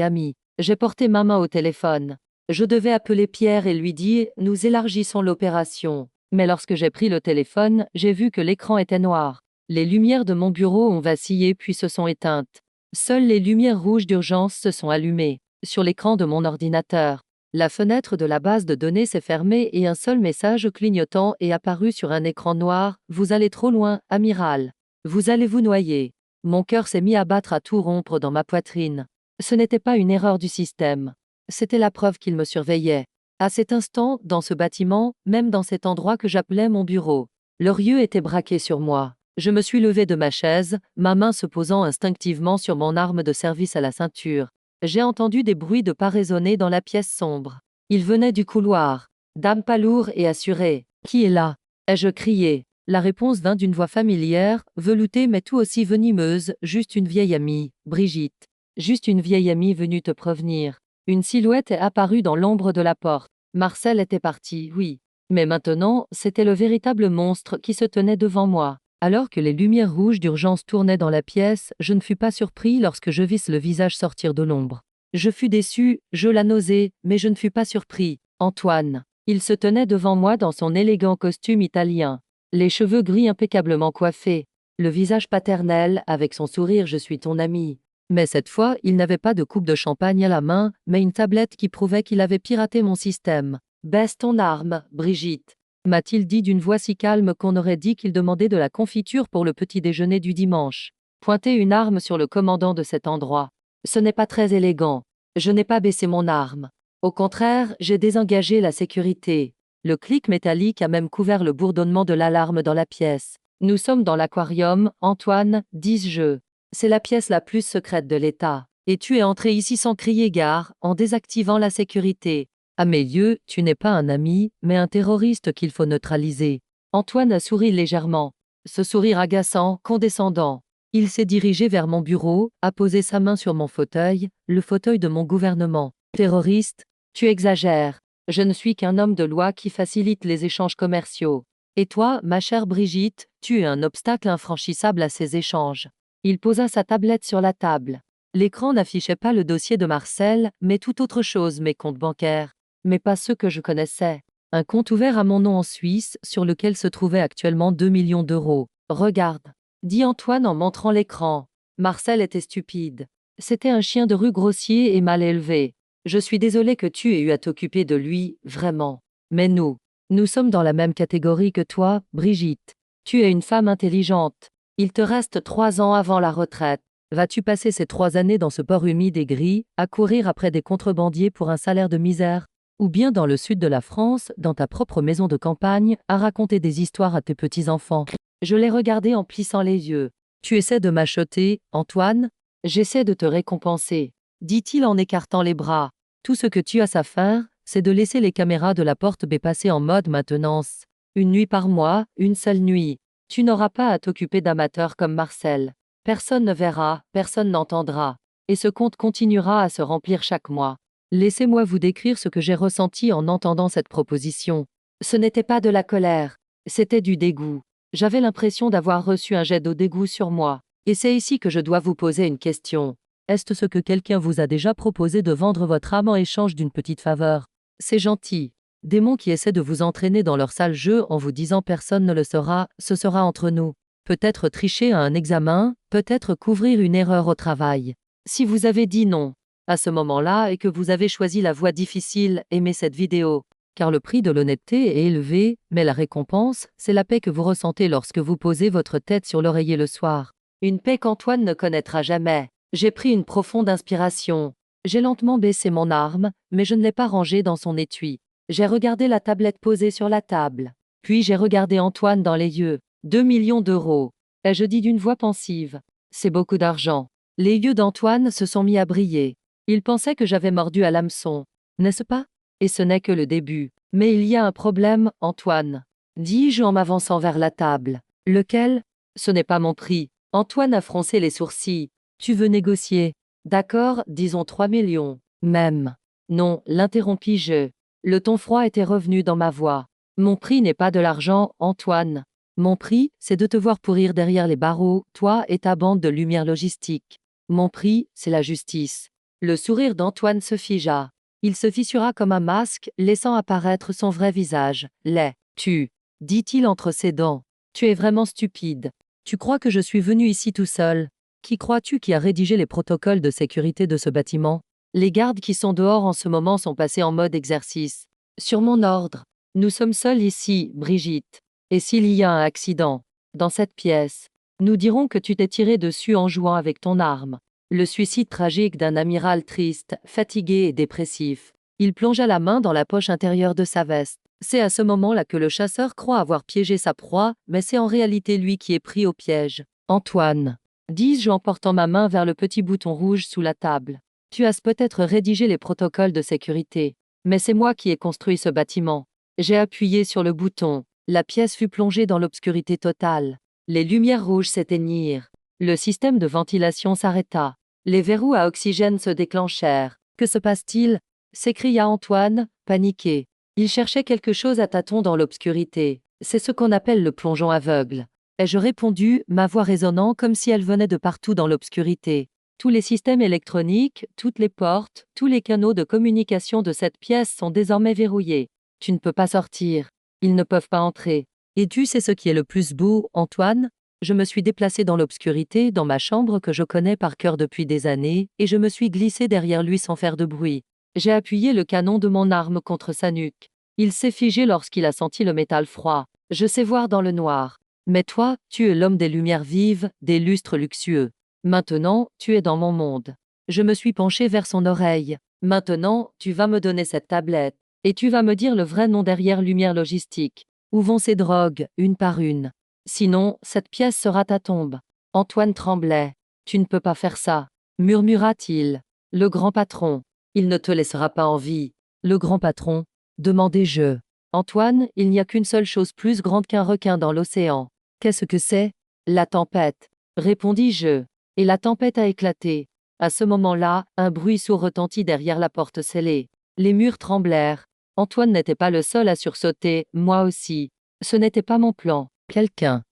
amis. J'ai porté ma main au téléphone. Je devais appeler Pierre et lui dire « Nous élargissons l'opération ». Mais lorsque j'ai pris le téléphone, j'ai vu que l'écran était noir. Les lumières de mon bureau ont vacillé puis se sont éteintes. Seules les lumières rouges d'urgence se sont allumées. Sur l'écran de mon ordinateur, la fenêtre de la base de données s'est fermée et un seul message clignotant est apparu sur un écran noir. Vous allez trop loin, amiral. Vous allez vous noyer. Mon cœur s'est mis à battre à tout rompre dans ma poitrine. Ce n'était pas une erreur du système. C'était la preuve qu'il me surveillait. À cet instant, dans ce bâtiment, même dans cet endroit que j'appelais mon bureau, leurs yeux étaient braqués sur moi. Je me suis levé de ma chaise, ma main se posant instinctivement sur mon arme de service à la ceinture. J'ai entendu des bruits de pas résonner dans la pièce sombre. Ils venaient du couloir. Dame palourde et assurée. Qui est là? Ai-je crié. La réponse vint d'une voix familière, veloutée mais tout aussi venimeuse, juste une vieille amie, Brigitte. Juste une vieille amie venue te prévenir. Une silhouette est apparue dans l'ombre de la porte. Marcel était parti, oui. Mais maintenant, c'était le véritable monstre qui se tenait devant moi. Alors que les lumières rouges d'urgence tournaient dans la pièce, je ne fus pas surpris lorsque je vis le visage sortir de l'ombre. Je fus déçu, je la nausée, mais je ne fus pas surpris. Antoine. Il se tenait devant moi dans son élégant costume italien. Les cheveux gris impeccablement coiffés. Le visage paternel, avec son sourire « Je suis ton ami ». Mais cette fois, il n'avait pas de coupe de champagne à la main, mais une tablette qui prouvait qu'il avait piraté mon système. « Baisse ton arme, Brigitte », m'a-t-il dit d'une voix si calme qu'on aurait dit qu'il demandait de la confiture pour le petit déjeuner du dimanche. Pointer une arme sur le commandant de cet endroit. Ce n'est pas très élégant. Je n'ai pas baissé mon arme. Au contraire, j'ai désengagé la sécurité. Le clic métallique a même couvert le bourdonnement de l'alarme dans la pièce. Nous sommes dans l'aquarium, Antoine, dis-je. C'est la pièce la plus secrète de l'État. Et tu es entré ici sans crier gare, en désactivant la sécurité. À mes yeux, tu n'es pas un ami, mais un terroriste qu'il faut neutraliser. Antoine a souri légèrement. Ce sourire agaçant, condescendant. Il s'est dirigé vers mon bureau, a posé sa main sur mon fauteuil, le fauteuil de mon gouvernement. Terroriste? Tu exagères. Je ne suis qu'un homme de loi qui facilite les échanges commerciaux. Et toi, ma chère Brigitte, tu es un obstacle infranchissable à ces échanges. Il posa sa tablette sur la table. L'écran n'affichait pas le dossier de Marcel, mais tout autre chose, mes comptes bancaires. Mais pas ceux que je connaissais. Un compte ouvert à mon nom en Suisse, sur lequel se trouvaient actuellement 2 millions d'euros. Regarde, dit Antoine en montrant l'écran. Marcel était stupide. C'était un chien de rue grossier et mal élevé. Je suis désolé que tu aies eu à t'occuper de lui, vraiment. Mais nous sommes dans la même catégorie que toi, Brigitte. Tu es une femme intelligente. Il te reste 3 ans avant la retraite. Vas-tu passer ces 3 années dans ce port humide et gris, à courir après des contrebandiers pour un salaire de misère? Ou bien dans le sud de la France, dans ta propre maison de campagne, à raconter des histoires à tes petits-enfants? Je l'ai regardé en plissant les yeux. Tu essaies de m'acheter, Antoine? J'essaie de te récompenser, dit-il en écartant les bras. Tout ce que tu as à faire, c'est de laisser les caméras de la porte B passer en mode maintenance. Une nuit par mois, une seule nuit. Tu n'auras pas à t'occuper d'amateurs comme Marcel. Personne ne verra, personne n'entendra. Et ce compte continuera à se remplir chaque mois. Laissez-moi vous décrire ce que j'ai ressenti en entendant cette proposition. Ce n'était pas de la colère, c'était du dégoût. J'avais l'impression d'avoir reçu un jet d'eau d'égout sur moi. Et c'est ici que je dois vous poser une question. Est-ce ce que quelqu'un vous a déjà proposé de vendre votre âme en échange d'une petite faveur? C'est gentil. Démons qui essaient de vous entraîner dans leur sale jeu en vous disant personne ne le saura, ce sera entre nous. Peut-être tricher à un examen, peut-être couvrir une erreur au travail. Si vous avez dit non, à ce moment-là et que vous avez choisi la voie difficile, aimez cette vidéo. Car le prix de l'honnêteté est élevé, mais la récompense, c'est la paix que vous ressentez lorsque vous posez votre tête sur l'oreiller le soir. Une paix qu'Antoine ne connaîtra jamais. J'ai pris une profonde inspiration. J'ai lentement baissé mon arme, mais je ne l'ai pas rangée dans son étui. J'ai regardé la tablette posée sur la table. Puis j'ai regardé Antoine dans les yeux. 2 millions d'euros. Ai-je dit d'une voix pensive. C'est beaucoup d'argent. Les yeux d'Antoine se sont mis à briller. Il pensait que j'avais mordu à l'hameçon. N'est-ce pas? Et ce n'est que le début. Mais il y a un problème, Antoine. dis-je en m'avançant vers la table. Lequel? Ce n'est pas mon prix. Antoine a froncé les sourcils. Tu veux négocier? D'accord, disons 3 millions. Même. Non, l'interrompis-je. Le ton froid était revenu dans ma voix. Mon prix n'est pas de l'argent, Antoine. Mon prix, c'est de te voir pourrir derrière les barreaux, toi et ta bande de lumière logistique. Mon prix, c'est la justice. Le sourire d'Antoine se figea. Il se fissura comme un masque, laissant apparaître son vrai visage. Laid. Tu, dit-il entre ses dents. Tu es vraiment stupide. Tu crois que je suis venu ici tout seul? Qui crois-tu qui a rédigé les protocoles de sécurité de ce bâtiment? Les gardes qui sont dehors en ce moment sont passés en mode exercice. Sur mon ordre. Nous sommes seuls ici, Brigitte. Et s'il y a un accident, dans cette pièce, nous dirons que tu t'es tiré dessus en jouant avec ton arme. Le suicide tragique d'un amiral triste, fatigué et dépressif. Il plongea la main dans la poche intérieure de sa veste. C'est à ce moment-là que le chasseur croit avoir piégé sa proie, mais c'est en réalité lui qui est pris au piège. Antoine, dis-je en portant ma main vers le petit bouton rouge sous la table. Tu as peut-être rédigé les protocoles de sécurité, mais c'est moi qui ai construit ce bâtiment. J'ai appuyé sur le bouton. La pièce fut plongée dans l'obscurité totale. Les lumières rouges s'éteignirent. Le système de ventilation s'arrêta. Les verrous à oxygène se déclenchèrent. Que se passe-t-il? S'écria Antoine, paniqué. Il cherchait quelque chose à tâtons dans l'obscurité. C'est ce qu'on appelle le plongeon aveugle. Ai-je répondu, ma voix résonnant comme si elle venait de partout dans l'obscurité. Tous les systèmes électroniques, toutes les portes, tous les canaux de communication de cette pièce sont désormais verrouillés. Tu ne peux pas sortir. Ils ne peuvent pas entrer. Et tu sais ce qui est le plus beau, Antoine? Je me suis déplacé dans l'obscurité, dans ma chambre que je connais par cœur depuis des années, et je me suis glissé derrière lui sans faire de bruit. J'ai appuyé le canon de mon arme contre sa nuque. Il s'est figé lorsqu'il a senti le métal froid. Je sais voir dans le noir. Mais toi, tu es l'homme des lumières vives, des lustres luxueux. Maintenant, tu es dans mon monde. Je me suis penché vers son oreille. Maintenant, tu vas me donner cette tablette. Et tu vas me dire le vrai nom derrière Lumière Logistique. Où vont ces drogues, une par une? Sinon, cette pièce sera ta tombe. Antoine tremblait. Tu ne peux pas faire ça, murmura-t-il. Le grand patron. Il ne te laissera pas en vie. Le grand patron? Demandai-je. Antoine, il n'y a qu'une seule chose plus grande qu'un requin dans l'océan. Qu'est-ce que c'est? La tempête, répondis-je. Et la tempête a éclaté. À ce moment-là, un bruit sourd retentit derrière la porte scellée. Les murs tremblèrent. Antoine n'était pas le seul à sursauter, moi aussi. Ce n'était pas mon plan. Quelqu'un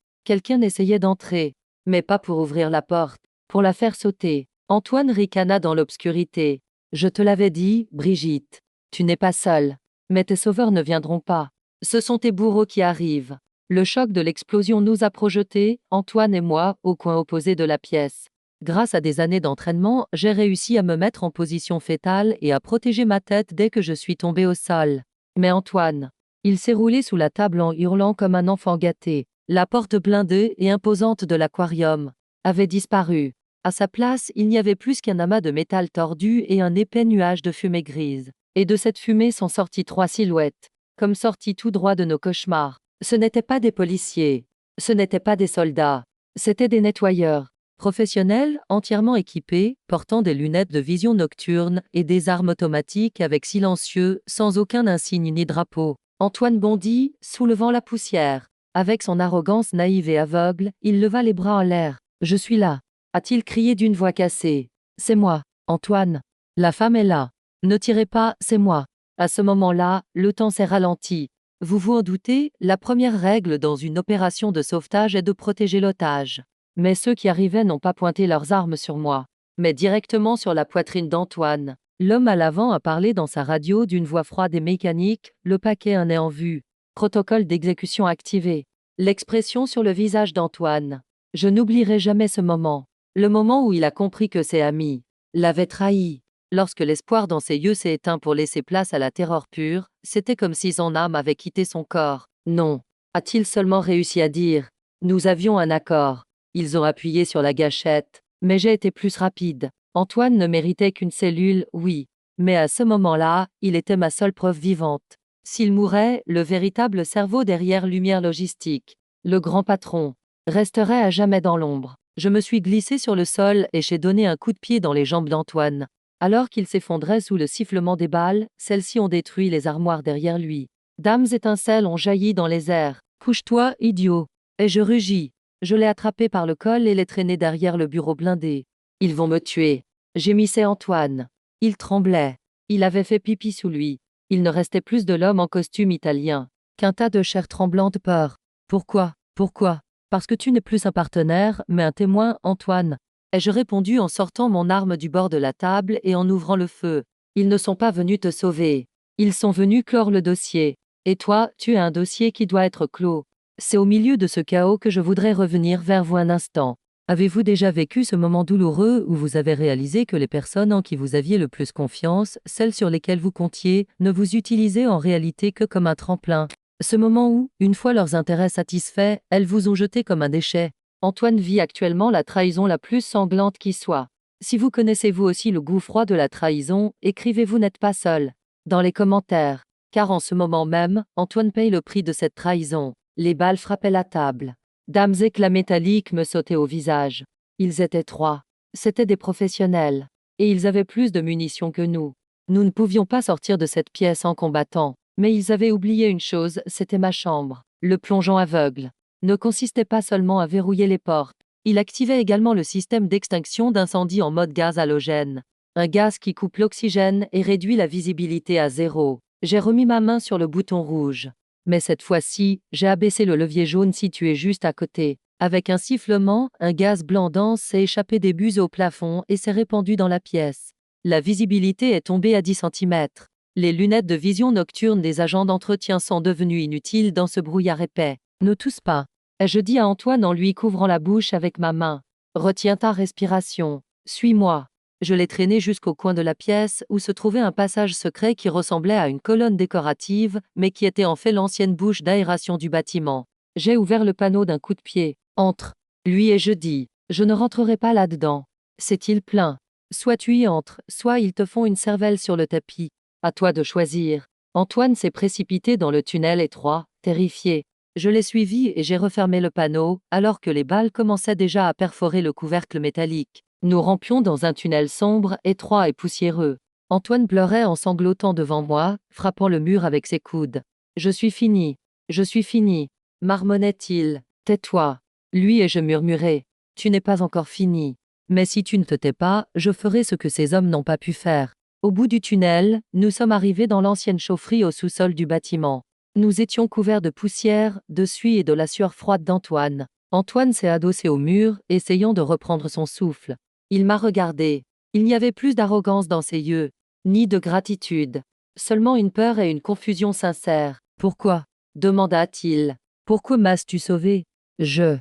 essayait d'entrer. Mais pas pour ouvrir la porte, pour la faire sauter. Antoine ricana dans l'obscurité. Je te l'avais dit, Brigitte. Tu n'es pas seule. Mais tes sauveurs ne viendront pas. Ce sont tes bourreaux qui arrivent. Le choc de l'explosion nous a projetés, Antoine et moi, au coin opposé de la pièce. Grâce à des années d'entraînement, j'ai réussi à me mettre en position fétale et à protéger ma tête dès que je suis tombé au sol. Mais Antoine, il s'est roulé sous la table en hurlant comme un enfant gâté. La porte blindée et imposante de l'aquarium avait disparu. À sa place, il n'y avait plus qu'un amas de métal tordu et un épais nuage de fumée grise. Et de cette fumée sont sorties 3 silhouettes, comme sorties tout droit de nos cauchemars. Ce n'étaient pas des policiers, ce n'étaient pas des soldats, c'étaient des nettoyeurs. Professionnels, entièrement équipés, portant des lunettes de vision nocturne et des armes automatiques avec silencieux, sans aucun insigne ni drapeau. Antoine bondit, soulevant la poussière. Avec son arrogance naïve et aveugle, il leva les bras en l'air. « Je suis là !» a-t-il crié d'une voix cassée. « C'est moi, Antoine. La femme est là. Ne tirez pas, c'est moi. » À ce moment-là, le temps s'est ralenti. Vous vous en doutez, la première règle dans une opération de sauvetage est de protéger l'otage. Mais ceux qui arrivaient n'ont pas pointé leurs armes sur moi, mais directement sur la poitrine d'Antoine. L'homme à l'avant a parlé dans sa radio d'une voix froide et mécanique, le paquet en est en vue. Protocole d'exécution activé. L'expression sur le visage d'Antoine. Je n'oublierai jamais ce moment. Le moment où il a compris que ses amis l'avaient trahi. Lorsque l'espoir dans ses yeux s'est éteint pour laisser place à la terreur pure, c'était comme si son âme avait quitté son corps. Non, a-t-il seulement réussi à dire. Nous avions un accord. Ils ont appuyé sur la gâchette, mais j'ai été plus rapide. Antoine ne méritait qu'une cellule, oui. Mais à ce moment-là, il était ma seule preuve vivante. S'il mourait, le véritable cerveau derrière Lumière Logistique, le grand patron, resterait à jamais dans l'ombre. Je me suis glissé sur le sol et j'ai donné un coup de pied dans les jambes d'Antoine. Alors qu'il s'effondrait sous le sifflement des balles, celles-ci ont détruit les armoires derrière lui. D'âmes étincelles ont jailli dans les airs. Couche-toi, idiot. Et je rugis. Je l'ai attrapé par le col et l'ai traîné derrière le bureau blindé. Ils vont me tuer. Gémissait Antoine. Il tremblait. Il avait fait pipi sous lui. Il ne restait plus de l'homme en costume italien qu'un tas de chair tremblante peur. Pourquoi? Pourquoi? Parce que tu n'es plus un partenaire, mais un témoin, Antoine. Ai-je répondu en sortant mon arme du bord de la table et en ouvrant le feu. Ils ne sont pas venus te sauver. Ils sont venus clore le dossier. Et toi, tu as un dossier qui doit être clos. C'est au milieu de ce chaos que je voudrais revenir vers vous un instant. Avez-vous déjà vécu ce moment douloureux où vous avez réalisé que les personnes en qui vous aviez le plus confiance, celles sur lesquelles vous comptiez, ne vous utilisaient en réalité que comme un tremplin? Ce moment où, une fois leurs intérêts satisfaits, elles vous ont jeté comme un déchet. Antoine vit actuellement la trahison la plus sanglante qui soit. Si vous connaissez vous aussi le goût froid de la trahison, écrivez-vous n'êtes pas seul. Dans les commentaires. Car en ce moment même, Antoine paye le prix de cette trahison. Les balles frappaient la table. Dames éclats métalliques me sautaient au visage. Ils étaient 3. C'étaient des professionnels. Et ils avaient plus de munitions que nous. Nous ne pouvions pas sortir de cette pièce en combattant. Mais ils avaient oublié une chose, c'était ma chambre. Le plongeon aveugle ne consistait pas seulement à verrouiller les portes. Il activait également le système d'extinction d'incendie en mode gaz halogène. Un gaz qui coupe l'oxygène et réduit la visibilité à 0. J'ai remis ma main sur le bouton rouge. Mais cette fois-ci, j'ai abaissé le levier jaune situé juste à côté. Avec un sifflement, un gaz blanc dense s'est échappé des buts au plafond et s'est répandu dans la pièce. La visibilité est tombée à 10 cm. Les lunettes de vision nocturne des agents d'entretien sont devenues inutiles dans ce brouillard épais. Ne tousse pas. Ai-je dit à Antoine en lui couvrant la bouche avec ma main. Retiens ta respiration. Suis-moi. Je l'ai traîné jusqu'au coin de la pièce où se trouvait un passage secret qui ressemblait à une colonne décorative, mais qui était en fait l'ancienne bouche d'aération du bâtiment. J'ai ouvert le panneau d'un coup de pied. Entre. Lui et je dis. Je ne rentrerai pas là-dedans. C'est-il plein? Soit tu y entres, soit ils te font une cervelle sur le tapis. À toi de choisir. Antoine s'est précipité dans le tunnel étroit, terrifié. Je l'ai suivi et j'ai refermé le panneau, alors que les balles commençaient déjà à perforer le couvercle métallique. Nous rampions dans un tunnel sombre, étroit et poussiéreux. Antoine pleurait en sanglotant devant moi, frappant le mur avec ses coudes. Je suis fini. Je suis fini. Marmonnait-il. Tais-toi. Lui et je murmurais. Tu n'es pas encore fini. Mais si tu ne te tais pas, je ferai ce que ces hommes n'ont pas pu faire. Au bout du tunnel, nous sommes arrivés dans l'ancienne chaufferie au sous-sol du bâtiment. Nous étions couverts de poussière, de suie et de la sueur froide d'Antoine. Antoine s'est adossé au mur, essayant de reprendre son souffle. Il m'a regardé. Il n'y avait plus d'arrogance dans ses yeux, ni de gratitude. Seulement une peur et une confusion sincère. Pourquoi? Demanda-t-il. Pourquoi m'as-tu sauvé? Je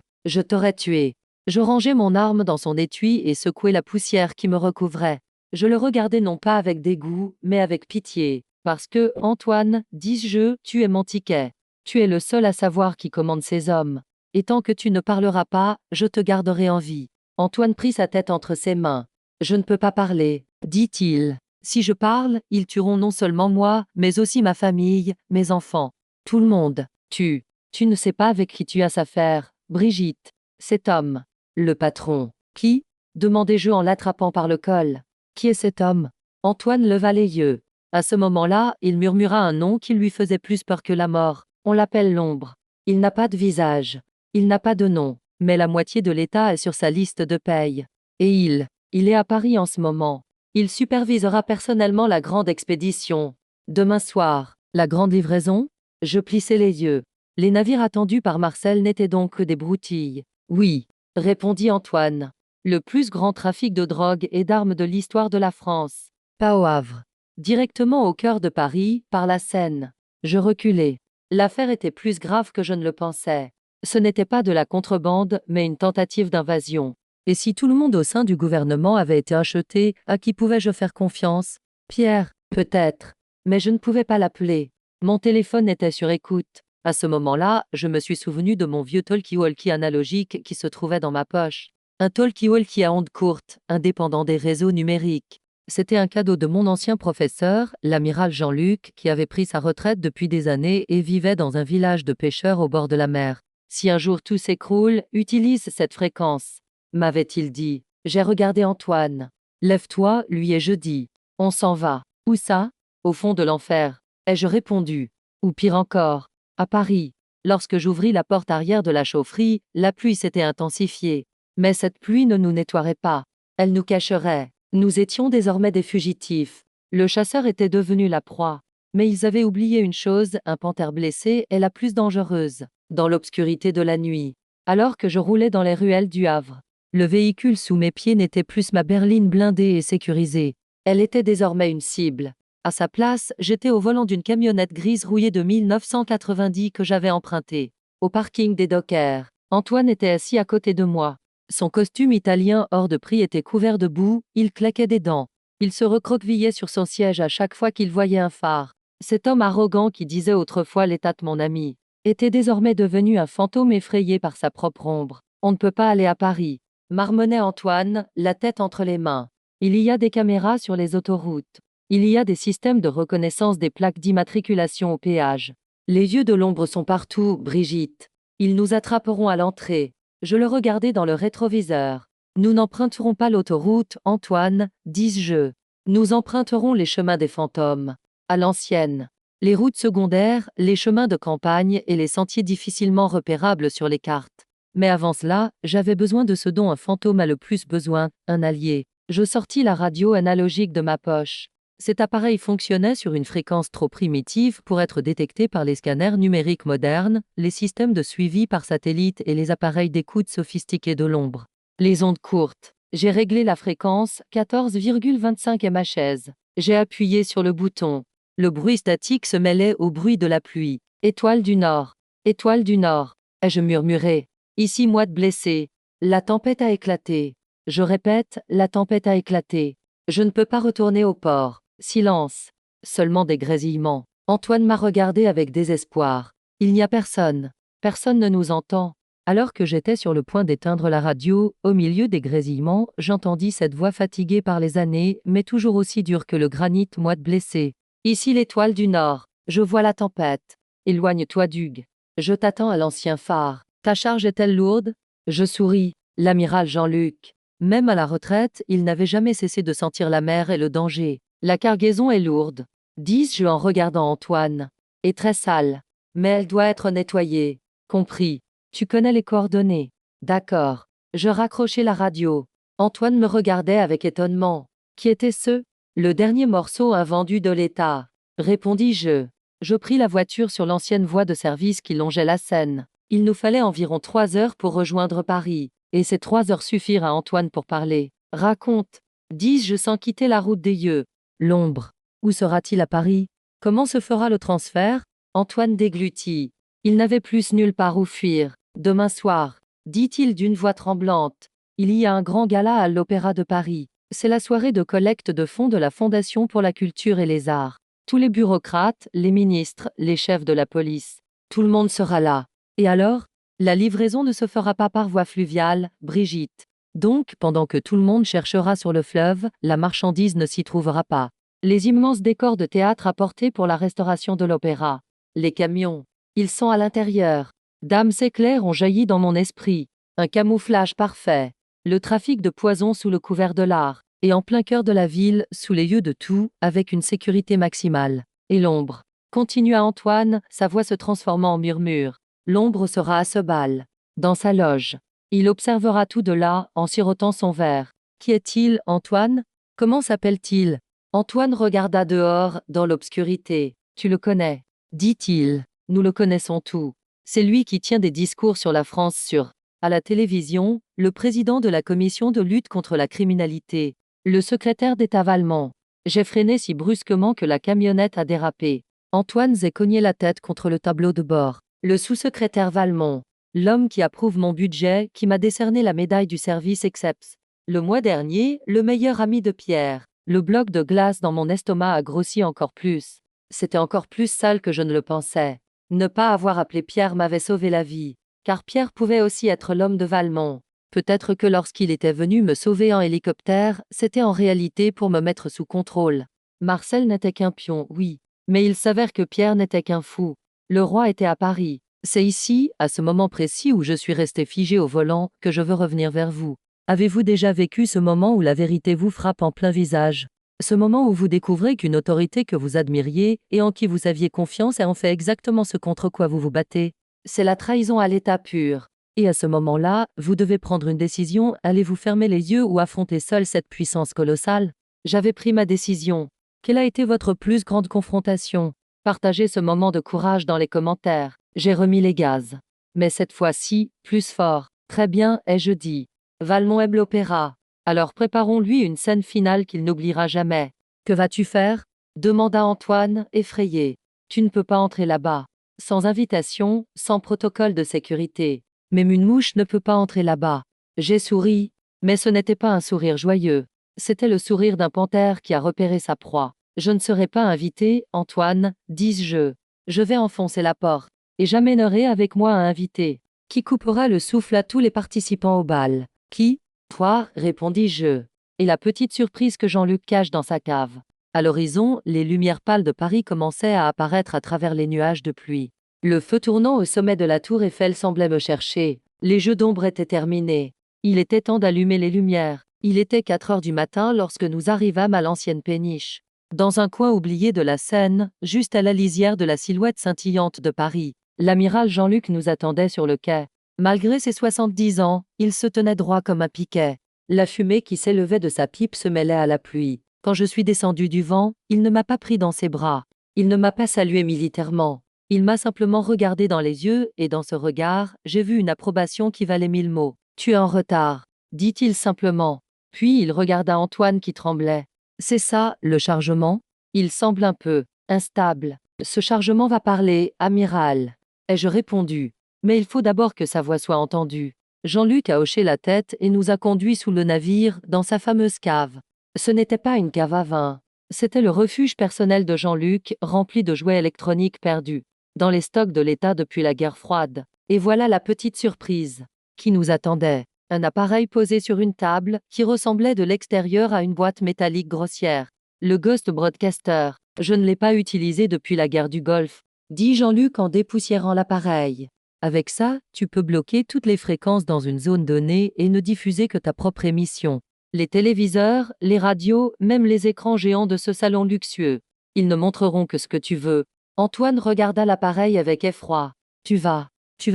t'aurais tué. Je rangeai mon arme dans son étui et secouai la poussière qui me recouvrait. Je le regardais non pas avec dégoût, mais avec pitié. Parce que, Antoine, dis-je, tu es mon ticket. Tu es le seul à savoir qui commande ces hommes. Et tant que tu ne parleras pas, je te garderai en vie. Antoine prit sa tête entre ses mains. Je ne peux pas parler, dit-il. Si je parle, ils tueront non seulement moi, mais aussi ma famille, mes enfants. Tout le monde. Tu ne sais pas avec qui tu as affaire, Brigitte. Cet homme. Le patron. Qui? Demandai-je en l'attrapant par le col. Qui est cet homme? Antoine leva les yeux. À ce moment-là, il murmura un nom qui lui faisait plus peur que la mort. On l'appelle l'ombre. Il n'a pas de visage. Il n'a pas de nom. Mais la moitié de l'État est sur sa liste de paye. Et il est à Paris en ce moment. Il supervisera personnellement la grande expédition. Demain soir, la grande livraison? Je plissai les yeux. Les navires attendus par Marcel n'étaient donc que des broutilles. Oui, répondit Antoine. Le plus grand trafic de drogue et d'armes de l'histoire de la France. Pas au Havre. Directement au cœur de Paris, par la Seine. Je reculai. L'affaire était plus grave que je ne le pensais. Ce n'était pas de la contrebande, mais une tentative d'invasion. Et si tout le monde au sein du gouvernement avait été acheté, à qui pouvais-je faire confiance? Pierre, peut-être. Mais je ne pouvais pas l'appeler. Mon téléphone était sur écoute. À ce moment-là, je me suis souvenu de mon vieux talkie-walkie analogique qui se trouvait dans ma poche. Un talkie-walkie à ondes courtes, indépendant des réseaux numériques. C'était un cadeau de mon ancien professeur, l'amiral Jean-Luc, qui avait pris sa retraite depuis des années et vivait dans un village de pêcheurs au bord de la mer. Si un jour tout s'écroule, utilise cette fréquence, m'avait-il dit. J'ai regardé Antoine. Lève-toi, lui ai-je dit. On s'en va. Où ça? Au fond de l'enfer, ai-je répondu. Ou pire encore, à Paris. Lorsque j'ouvris la porte arrière de la chaufferie, la pluie s'était intensifiée. Mais cette pluie ne nous nettoierait pas. Elle nous cacherait. Nous étions désormais des fugitifs. Le chasseur était devenu la proie. Mais ils avaient oublié une chose, un panthère blessé est la plus dangereuse, dans l'obscurité de la nuit. Alors que je roulais dans les ruelles du Havre, le véhicule sous mes pieds n'était plus ma berline blindée et sécurisée. Elle était désormais une cible. À sa place, j'étais au volant d'une camionnette grise rouillée de 1990 que j'avais empruntée. Au parking des Dockers, Antoine était assis à côté de moi. Son costume italien hors de prix était couvert de boue, il claquait des dents. Il se recroquevillait sur son siège à chaque fois qu'il voyait un phare. Cet homme arrogant qui disait autrefois l'état de mon ami, était désormais devenu un fantôme effrayé par sa propre ombre. On ne peut pas aller à Paris, marmonnait Antoine, la tête entre les mains. Il y a des caméras sur les autoroutes. Il y a des systèmes de reconnaissance des plaques d'immatriculation au péage. Les yeux de l'ombre sont partout, Brigitte. Ils nous attraperont à l'entrée. Je le regardais dans le rétroviseur. Nous n'emprunterons pas l'autoroute, Antoine, dis-je. Nous emprunterons les chemins des fantômes. À l'ancienne. Les routes secondaires, les chemins de campagne et les sentiers difficilement repérables sur les cartes. Mais avant cela, j'avais besoin de ce dont un fantôme a le plus besoin, un allié. Je sortis la radio analogique de ma poche. Cet appareil fonctionnait sur une fréquence trop primitive pour être détecté par les scanners numériques modernes, les systèmes de suivi par satellite et les appareils d'écoute sophistiqués de l'ombre. Les ondes courtes. J'ai réglé la fréquence 14,25 MHz. J'ai appuyé sur le bouton. Le bruit statique se mêlait au bruit de la pluie. Étoile du Nord. Étoile du Nord. Ai-je murmuré. Ici Mouad blessé. La tempête a éclaté. Je répète, la tempête a éclaté. Je ne peux pas retourner au port. Silence. Seulement des grésillements. Antoine m'a regardé avec désespoir. Il n'y a personne. Personne ne nous entend. Alors que j'étais sur le point d'éteindre la radio, au milieu des grésillements, j'entendis cette voix fatiguée par les années, mais toujours aussi dure que le granit moite blessé. Ici l'étoile du Nord. Je vois la tempête. Éloigne-toi d'Hugues. Je t'attends à l'ancien phare. Ta charge est-elle lourde? Je souris. L'amiral Jean-Luc. Même à la retraite, il n'avait jamais cessé de sentir la mer et le danger. La cargaison est lourde, dis-je en regardant Antoine. Et très sale. Mais elle doit être nettoyée. Compris. Tu connais les coordonnées. D'accord. Je raccrochai la radio. Antoine me regardait avec étonnement. Qui était ce? Le dernier morceau invendu de l'État. Répondis-je. Je pris la voiture sur l'ancienne voie de service qui longeait la Seine. Il nous fallait environ 3 heures pour rejoindre Paris. Et ces 3 heures suffirent à Antoine pour parler. Raconte. Dis-je sans quitter la route des yeux. L'ombre. Où sera-t-il à Paris? Comment se fera le transfert? Antoine déglutit. Il n'avait plus nulle part où fuir. Demain soir, dit-il d'une voix tremblante, il y a un grand gala à l'Opéra de Paris. C'est la soirée de collecte de fonds de la Fondation pour la culture et les arts. Tous les bureaucrates, les ministres, les chefs de la police. Tout le monde sera là. Et alors? La livraison ne se fera pas par voie fluviale, Brigitte. Donc, pendant que tout le monde cherchera sur le fleuve, la marchandise ne s'y trouvera pas. Les immenses décors de théâtre apportés pour la restauration de l'opéra. Les camions. Ils sont à l'intérieur. Dames éclairs ont jailli dans mon esprit. Un camouflage parfait. Le trafic de poison sous le couvert de l'art. Et en plein cœur de la ville, sous les yeux de tout, avec une sécurité maximale. Et l'ombre. Continua Antoine, sa voix se transformant en murmure. L'ombre sera à ce bal. Dans sa loge. Il observera tout de là, en sirotant son verre. Qui est-il, Antoine? Comment s'appelle-t-il? Antoine regarda dehors, dans l'obscurité. Tu le connais, dit-il. Nous le connaissons tous. C'est lui qui tient des discours sur la France sur. À la télévision, le président de la commission de lutte contre la criminalité. Le secrétaire d'État Valmont. J'ai freiné si brusquement que la camionnette a dérapé. Antoine s'est cogné la tête contre le tableau de bord. Le sous-secrétaire Valmont. L'homme qui approuve mon budget, qui m'a décerné la médaille du service EXEPS. Le mois dernier, le meilleur ami de Pierre. Le bloc de glace dans mon estomac a grossi encore plus. C'était encore plus sale que je ne le pensais. Ne pas avoir appelé Pierre m'avait sauvé la vie. Car Pierre pouvait aussi être l'homme de Valmont. Peut-être que lorsqu'il était venu me sauver en hélicoptère, c'était en réalité pour me mettre sous contrôle. Marcel n'était qu'un pion, oui. Mais il s'avère que Pierre n'était qu'un fou. Le roi était à Paris. C'est ici, à ce moment précis où je suis resté figé au volant, que je veux revenir vers vous. Avez-vous déjà vécu ce moment où la vérité vous frappe en plein visage? Ce moment où vous découvrez qu'une autorité que vous admiriez et en qui vous aviez confiance a en fait exactement ce contre quoi vous vous battez? C'est la trahison à l'état pur. Et à ce moment-là, vous devez prendre une décision, allez-vous fermer les yeux ou affronter seul cette puissance colossale? J'avais pris ma décision. Quelle a été votre plus grande confrontation? Partagez ce moment de courage dans les commentaires. J'ai remis les gaz. Mais cette fois-ci, plus fort. Très bien, ai-je dit. Valmont aime l'opéra. Alors préparons-lui une scène finale qu'il n'oubliera jamais. Que vas-tu faire? Demanda Antoine, effrayé. Tu ne peux pas entrer là-bas. Sans invitation, sans protocole de sécurité. Même une mouche ne peut pas entrer là-bas. J'ai souri, mais ce n'était pas un sourire joyeux. C'était le sourire d'un panthère qui a repéré sa proie. Je ne serai pas invité, Antoine, dis-je. Je vais enfoncer la porte, et j'amènerai avec moi un invité, qui coupera le souffle à tous les participants au bal. Qui? Toi, répondis-je. Et la petite surprise que Jean-Luc cache dans sa cave. À l'horizon, les lumières pâles de Paris commençaient à apparaître à travers les nuages de pluie. Le feu tournant au sommet de la tour Eiffel semblait me chercher. Les jeux d'ombre étaient terminés. Il était temps d'allumer les lumières. Il était 4 heures du matin lorsque nous arrivâmes à l'ancienne péniche. Dans un coin oublié de la Seine, juste à la lisière de la silhouette scintillante de Paris, l'amiral Jean-Luc nous attendait sur le quai. Malgré ses 70 ans, il se tenait droit comme un piquet. La fumée qui s'élevait de sa pipe se mêlait à la pluie. Quand je suis descendu du vent, il ne m'a pas pris dans ses bras. Il ne m'a pas salué militairement. Il m'a simplement regardé dans les yeux, et dans ce regard, j'ai vu une approbation qui valait 1000 mots. Tu es en retard, dit-il simplement. Puis il regarda Antoine qui tremblait. C'est ça, le chargement? Il semble un peu instable. Ce chargement va parler, amiral. Ai-je répondu. Mais il faut d'abord que sa voix soit entendue. Jean-Luc a hoché la tête et nous a conduits sous le navire, dans sa fameuse cave. Ce n'était pas une cave à vin. C'était le refuge personnel de Jean-Luc, rempli de jouets électroniques perdus dans les stocks de l'État depuis la guerre froide. Et voilà la petite surprise qui nous attendait. Un appareil posé sur une table, qui ressemblait de l'extérieur à une boîte métallique grossière. Le Ghost Broadcaster. Je ne l'ai pas utilisé depuis la guerre du Golfe, dit Jean-Luc en dépoussiérant l'appareil. Avec ça, tu peux bloquer toutes les fréquences dans une zone donnée et ne diffuser que ta propre émission. Les téléviseurs, les radios, même les écrans géants de ce salon luxueux. Ils ne montreront que ce que tu veux. Antoine regarda l'appareil avec effroi. Tu vas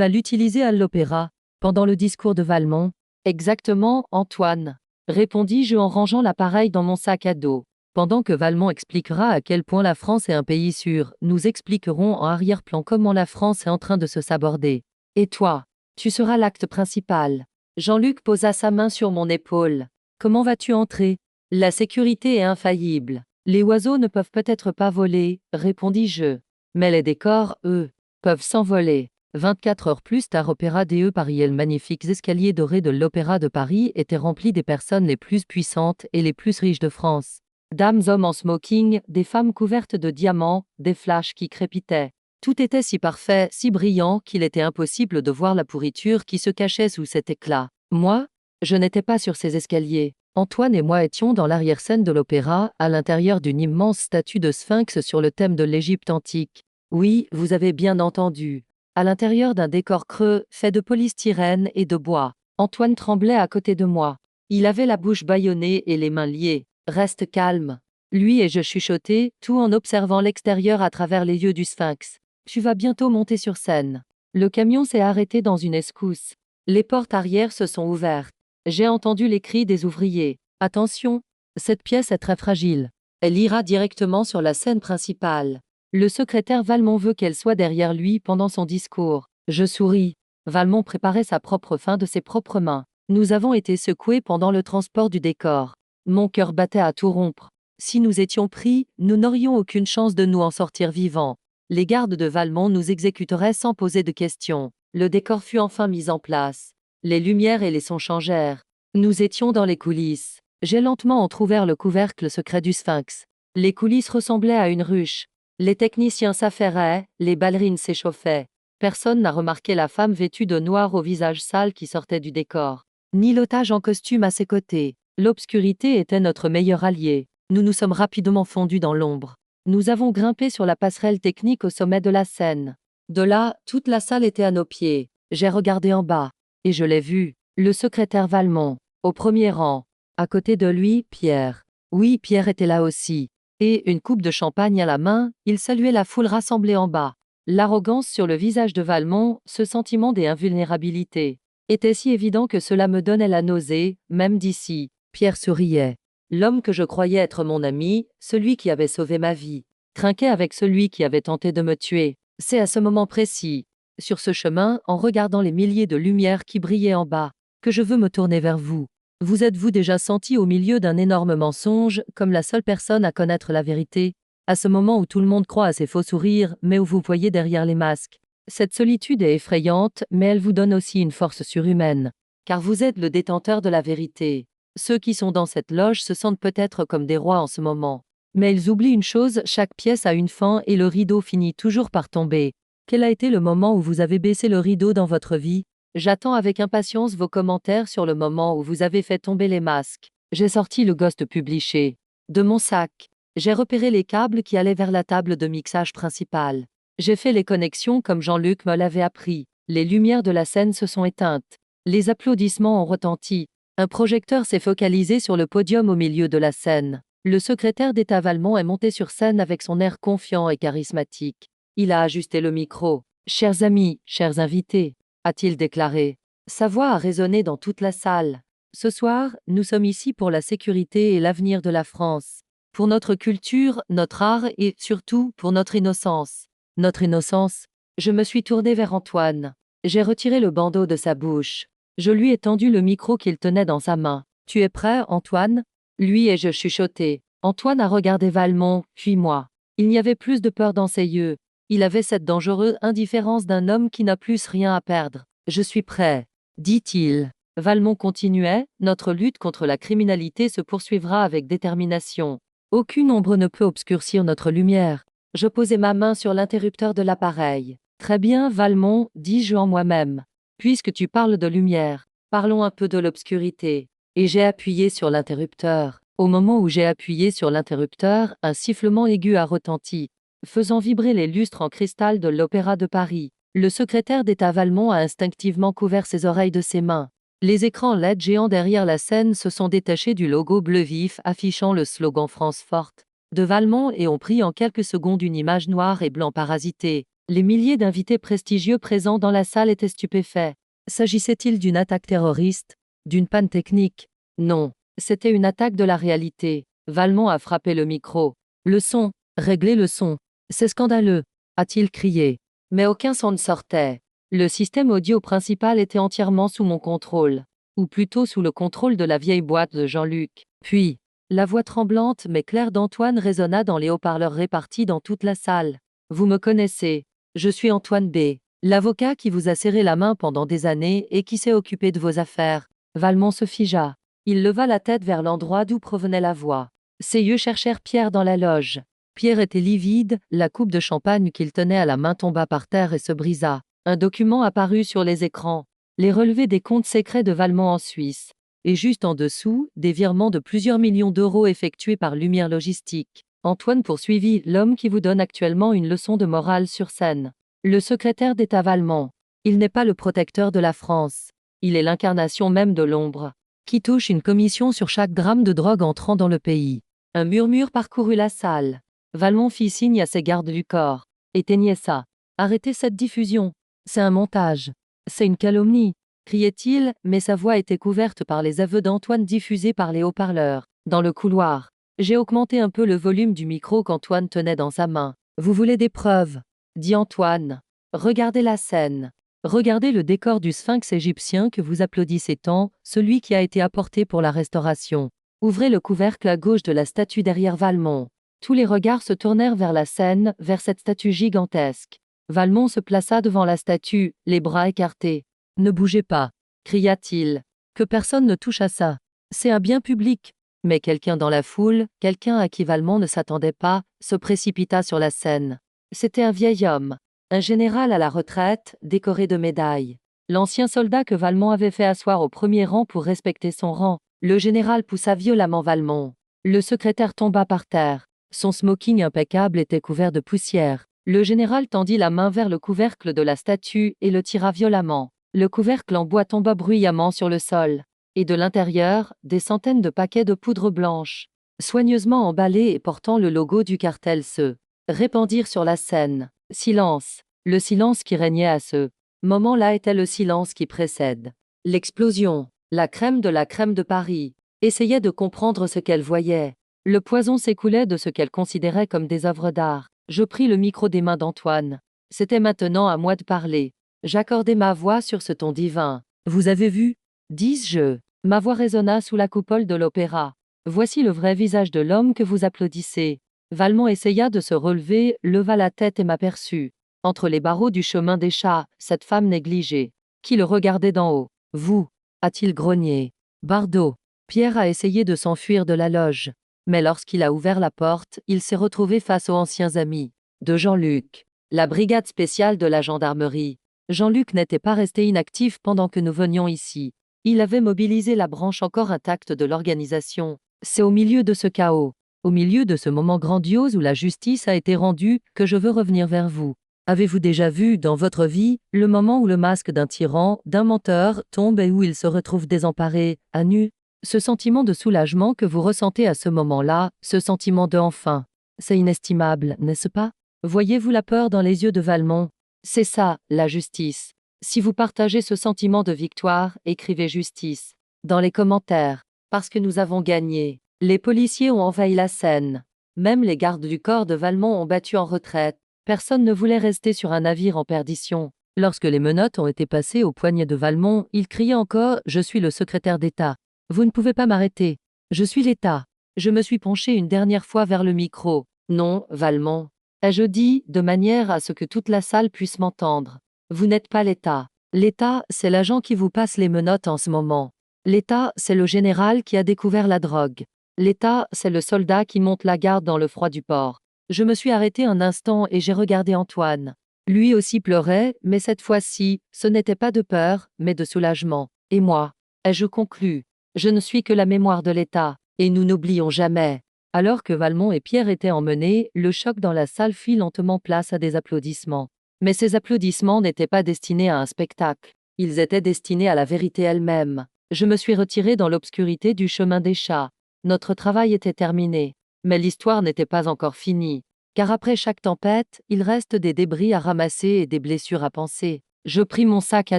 l'utiliser à l'opéra, pendant le discours de Valmont? Exactement, Antoine, répondis-je en rangeant l'appareil dans mon sac à dos. Pendant que Valmont expliquera à quel point la France est un pays sûr, nous expliquerons en arrière-plan comment la France est en train de se saborder. Et toi, tu seras l'acte principal. Jean-Luc posa sa main sur mon épaule. Comment vas-tu entrer? La sécurité est infaillible. Les oiseaux ne peuvent peut-être pas voler, répondis-je. Mais les décors, eux, peuvent s'envoler. 24 heures plus tard, Opéra DE Paris et les magnifiques escaliers dorés de l'Opéra de Paris étaient remplis des personnes les plus puissantes et les plus riches de France. Dames, hommes en smoking, des femmes couvertes de diamants, des flashs qui crépitaient. Tout était si parfait, si brillant qu'il était impossible de voir la pourriture qui se cachait sous cet éclat. Moi, je n'étais pas sur ces escaliers. Antoine et moi étions dans l'arrière-scène de l'opéra, à l'intérieur d'une immense statue de sphinx sur le thème de l'Égypte antique. Oui, vous avez bien entendu. À l'intérieur d'un décor creux, fait de polystyrène et de bois. Antoine tremblait à côté de moi. Il avait la bouche bâillonnée et les mains liées. Reste calme. Lui et je chuchotais, tout en observant l'extérieur à travers les yeux du sphinx. Tu vas bientôt monter sur scène. Le camion s'est arrêté dans une escousse. Les portes arrière se sont ouvertes. J'ai entendu les cris des ouvriers. Attention, cette pièce est très fragile. Elle ira directement sur la scène principale. Le secrétaire Valmont veut qu'elle soit derrière lui pendant son discours. Je souris. Valmont préparait sa propre fin de ses propres mains. Nous avons été secoués pendant le transport du décor. Mon cœur battait à tout rompre. Si nous étions pris, nous n'aurions aucune chance de nous en sortir vivants. Les gardes de Valmont nous exécuteraient sans poser de questions. Le décor fut enfin mis en place. Les lumières et les sons changèrent. Nous étions dans les coulisses. J'ai lentement entrouvert le couvercle secret du sphinx. Les coulisses ressemblaient à une ruche. Les techniciens s'affairaient, les ballerines s'échauffaient. Personne n'a remarqué la femme vêtue de noir au visage sale qui sortait du décor. Ni l'otage en costume à ses côtés. L'obscurité était notre meilleur allié. Nous nous sommes rapidement fondus dans l'ombre. Nous avons grimpé sur la passerelle technique au sommet de la scène. De là, toute la salle était à nos pieds. J'ai regardé en bas. Et je l'ai vu. Le secrétaire Valmont. Au premier rang. À côté de lui, Pierre. Oui, Pierre était là aussi. Et, une coupe de champagne à la main, il saluait la foule rassemblée en bas. L'arrogance sur le visage de Valmont, ce sentiment d'invulnérabilité, était si évident que cela me donnait la nausée, même d'ici. Pierre souriait. L'homme que je croyais être mon ami, celui qui avait sauvé ma vie, trinquait avec celui qui avait tenté de me tuer. C'est à ce moment précis, sur ce chemin, en regardant les milliers de lumières qui brillaient en bas, que je veux me tourner vers vous. Vous êtes-vous déjà senti au milieu d'un énorme mensonge, comme la seule personne à connaître la vérité? À ce moment où tout le monde croit à ses faux sourires, mais où vous voyez derrière les masques. Cette solitude est effrayante, mais elle vous donne aussi une force surhumaine. Car vous êtes le détenteur de la vérité. Ceux qui sont dans cette loge se sentent peut-être comme des rois en ce moment. Mais ils oublient une chose, chaque pièce a une fin et le rideau finit toujours par tomber. Quel a été le moment où vous avez baissé le rideau dans votre vie? J'attends avec impatience vos commentaires sur le moment où vous avez fait tomber les masques. J'ai sorti le Ghost Publisher de mon sac. J'ai repéré les câbles qui allaient vers la table de mixage principale. J'ai fait les connexions comme Jean-Luc me l'avait appris. Les lumières de la scène se sont éteintes. Les applaudissements ont retenti. Un projecteur s'est focalisé sur le podium au milieu de la scène. Le secrétaire d'État Valmont est monté sur scène avec son air confiant et charismatique. Il a ajusté le micro. « Chers amis, chers invités », a-t-il déclaré. Sa voix a résonné dans toute la salle. Ce soir, nous sommes ici pour la sécurité et l'avenir de la France. Pour notre culture, notre art et, surtout, pour notre innocence. Notre innocence. Je me suis tourné vers Antoine. J'ai retiré le bandeau de sa bouche. Je lui ai tendu le micro qu'il tenait dans sa main. « Tu es prêt, Antoine ?» Lui et je chuchotais. Antoine a regardé Valmont, puis moi. Il n'y avait plus de peur dans ses yeux. Il avait cette dangereuse indifférence d'un homme qui n'a plus rien à perdre. « Je suis prêt, » dit-il. Valmont continuait. « Notre lutte contre la criminalité se poursuivra avec détermination. Aucune ombre ne peut obscurcir notre lumière. » Je posai ma main sur l'interrupteur de l'appareil. « Très bien, Valmont, dis-je en moi-même. Puisque tu parles de lumière, parlons un peu de l'obscurité. » Et j'ai appuyé sur l'interrupteur. Au moment où j'ai appuyé sur l'interrupteur, un sifflement aigu a retenti, faisant vibrer les lustres en cristal de l'Opéra de Paris. Le secrétaire d'État Valmont a instinctivement couvert ses oreilles de ses mains. Les écrans LED géants derrière la scène se sont détachés du logo bleu vif affichant le slogan France forte de Valmont et ont pris en quelques secondes une image noire et blanc parasitée. Les milliers d'invités prestigieux présents dans la salle étaient stupéfaits. S'agissait-il d'une attaque terroriste? D'une panne technique? Non, c'était une attaque de la réalité. Valmont a frappé le micro. Le son, réglez le son. C'est scandaleux, a-t-il crié. Mais aucun son ne sortait. Le système audio principal était entièrement sous mon contrôle. Ou plutôt sous le contrôle de la vieille boîte de Jean-Luc. Puis, la voix tremblante mais claire d'Antoine résonna dans les haut-parleurs répartis dans toute la salle. Vous me connaissez. Je suis Antoine B., l'avocat qui vous a serré la main pendant des années et qui s'est occupé de vos affaires. Valmont se figea. Il leva la tête vers l'endroit d'où provenait la voix. Ses yeux cherchèrent Pierre dans la loge. Pierre était livide, la coupe de champagne qu'il tenait à la main tomba par terre et se brisa. Un document apparut sur les écrans. Les relevés des comptes secrets de Valmont en Suisse. Et juste en dessous, des virements de plusieurs millions d'euros effectués par Lumière Logistique. Antoine poursuivit, l'homme qui vous donne actuellement une leçon de morale sur scène. Le secrétaire d'État Valmont. Il n'est pas le protecteur de la France. Il est l'incarnation même de l'ombre, qui touche une commission sur chaque gramme de drogue entrant dans le pays. Un murmure parcourut la salle. Valmont fit signe à ses gardes du corps. Éteignez ça. Arrêtez cette diffusion. C'est un montage. C'est une calomnie, criait-il, mais sa voix était couverte par les aveux d'Antoine diffusés par les haut-parleurs. Dans le couloir. J'ai augmenté un peu le volume du micro qu'Antoine tenait dans sa main. Vous voulez des preuves? Dit Antoine. Regardez la scène. Regardez le décor du sphinx égyptien que vous applaudissez tant, celui qui a été apporté pour la restauration. Ouvrez le couvercle à gauche de la statue derrière Valmont. Tous les regards se tournèrent vers la scène, vers cette statue gigantesque. Valmont se plaça devant la statue, les bras écartés. « Ne bougez pas !» cria-t-il. « Que personne ne touche à ça. C'est un bien public. » Mais quelqu'un dans la foule, quelqu'un à qui Valmont ne s'attendait pas, se précipita sur la scène. C'était un vieil homme. Un général à la retraite, décoré de médailles. L'ancien soldat que Valmont avait fait asseoir au premier rang pour respecter son rang. Le général poussa violemment Valmont. Le secrétaire tomba par terre. Son smoking impeccable était couvert de poussière. Le général tendit la main vers le couvercle de la statue et le tira violemment. Le couvercle en bois tomba bruyamment sur le sol. Et de l'intérieur, des centaines de paquets de poudre blanche, soigneusement emballés et portant le logo du cartel se répandirent sur la scène. Silence. Le silence qui régnait à ce moment-là était le silence qui précède l'explosion. La crème de Paris essayait de comprendre ce qu'elle voyait. Le poison s'écoulait de ce qu'elle considérait comme des œuvres d'art. Je pris le micro des mains d'Antoine. C'était maintenant à moi de parler. J'accordai ma voix sur ce ton divin. Vous avez vu? Dis-je. Ma voix résonna sous la coupole de l'opéra. Voici le vrai visage de l'homme que vous applaudissez. Valmont essaya de se relever, leva la tête et m'aperçut. Entre les barreaux du chemin des chats, cette femme négligée, qui le regardait d'en haut. Vous, a-t-il grogné. Bardot. Pierre a essayé de s'enfuir de la loge. Mais lorsqu'il a ouvert la porte, il s'est retrouvé face aux anciens amis de Jean-Luc. La brigade spéciale de la gendarmerie. Jean-Luc n'était pas resté inactif pendant que nous venions ici. Il avait mobilisé la branche encore intacte de l'organisation. C'est au milieu de ce chaos, au milieu de ce moment grandiose où la justice a été rendue, que je veux revenir vers vous. Avez-vous déjà vu, dans votre vie, le moment où le masque d'un tyran, d'un menteur, tombe et où il se retrouve désemparé, à nu? Ce sentiment de soulagement que vous ressentez à ce moment-là, ce sentiment de enfin. C'est inestimable, n'est-ce pas? Voyez-vous la peur dans les yeux de Valmont? C'est ça, la justice. Si vous partagez ce sentiment de victoire, écrivez justice dans les commentaires, parce que nous avons gagné. Les policiers ont envahi la scène. Même les gardes du corps de Valmont ont battu en retraite. Personne ne voulait rester sur un navire en perdition. Lorsque les menottes ont été passées au poignet de Valmont, il criait encore « Je suis le secrétaire d'État. Vous ne pouvez pas m'arrêter. Je suis l'État. » Je me suis penché une dernière fois vers le micro. « Non, Valmont. » ai-je dit, de manière à ce que toute la salle puisse m'entendre. Vous n'êtes pas l'État. L'État, c'est l'agent qui vous passe les menottes en ce moment. L'État, c'est le général qui a découvert la drogue. L'État, c'est le soldat qui monte la garde dans le froid du port. Je me suis arrêté un instant et j'ai regardé Antoine. Lui aussi pleurait, mais cette fois-ci, ce n'était pas de peur, mais de soulagement. Et moi? Ai-je conclu? Je ne suis que la mémoire de l'État, et nous n'oublions jamais. Alors que Valmont et Pierre étaient emmenés, le choc dans la salle fit lentement place à des applaudissements. Mais ces applaudissements n'étaient pas destinés à un spectacle. Ils étaient destinés à la vérité elle-même. Je me suis retiré dans l'obscurité du chemin des chats. Notre travail était terminé. Mais l'histoire n'était pas encore finie. Car après chaque tempête, il reste des débris à ramasser et des blessures à panser. Je pris mon sac à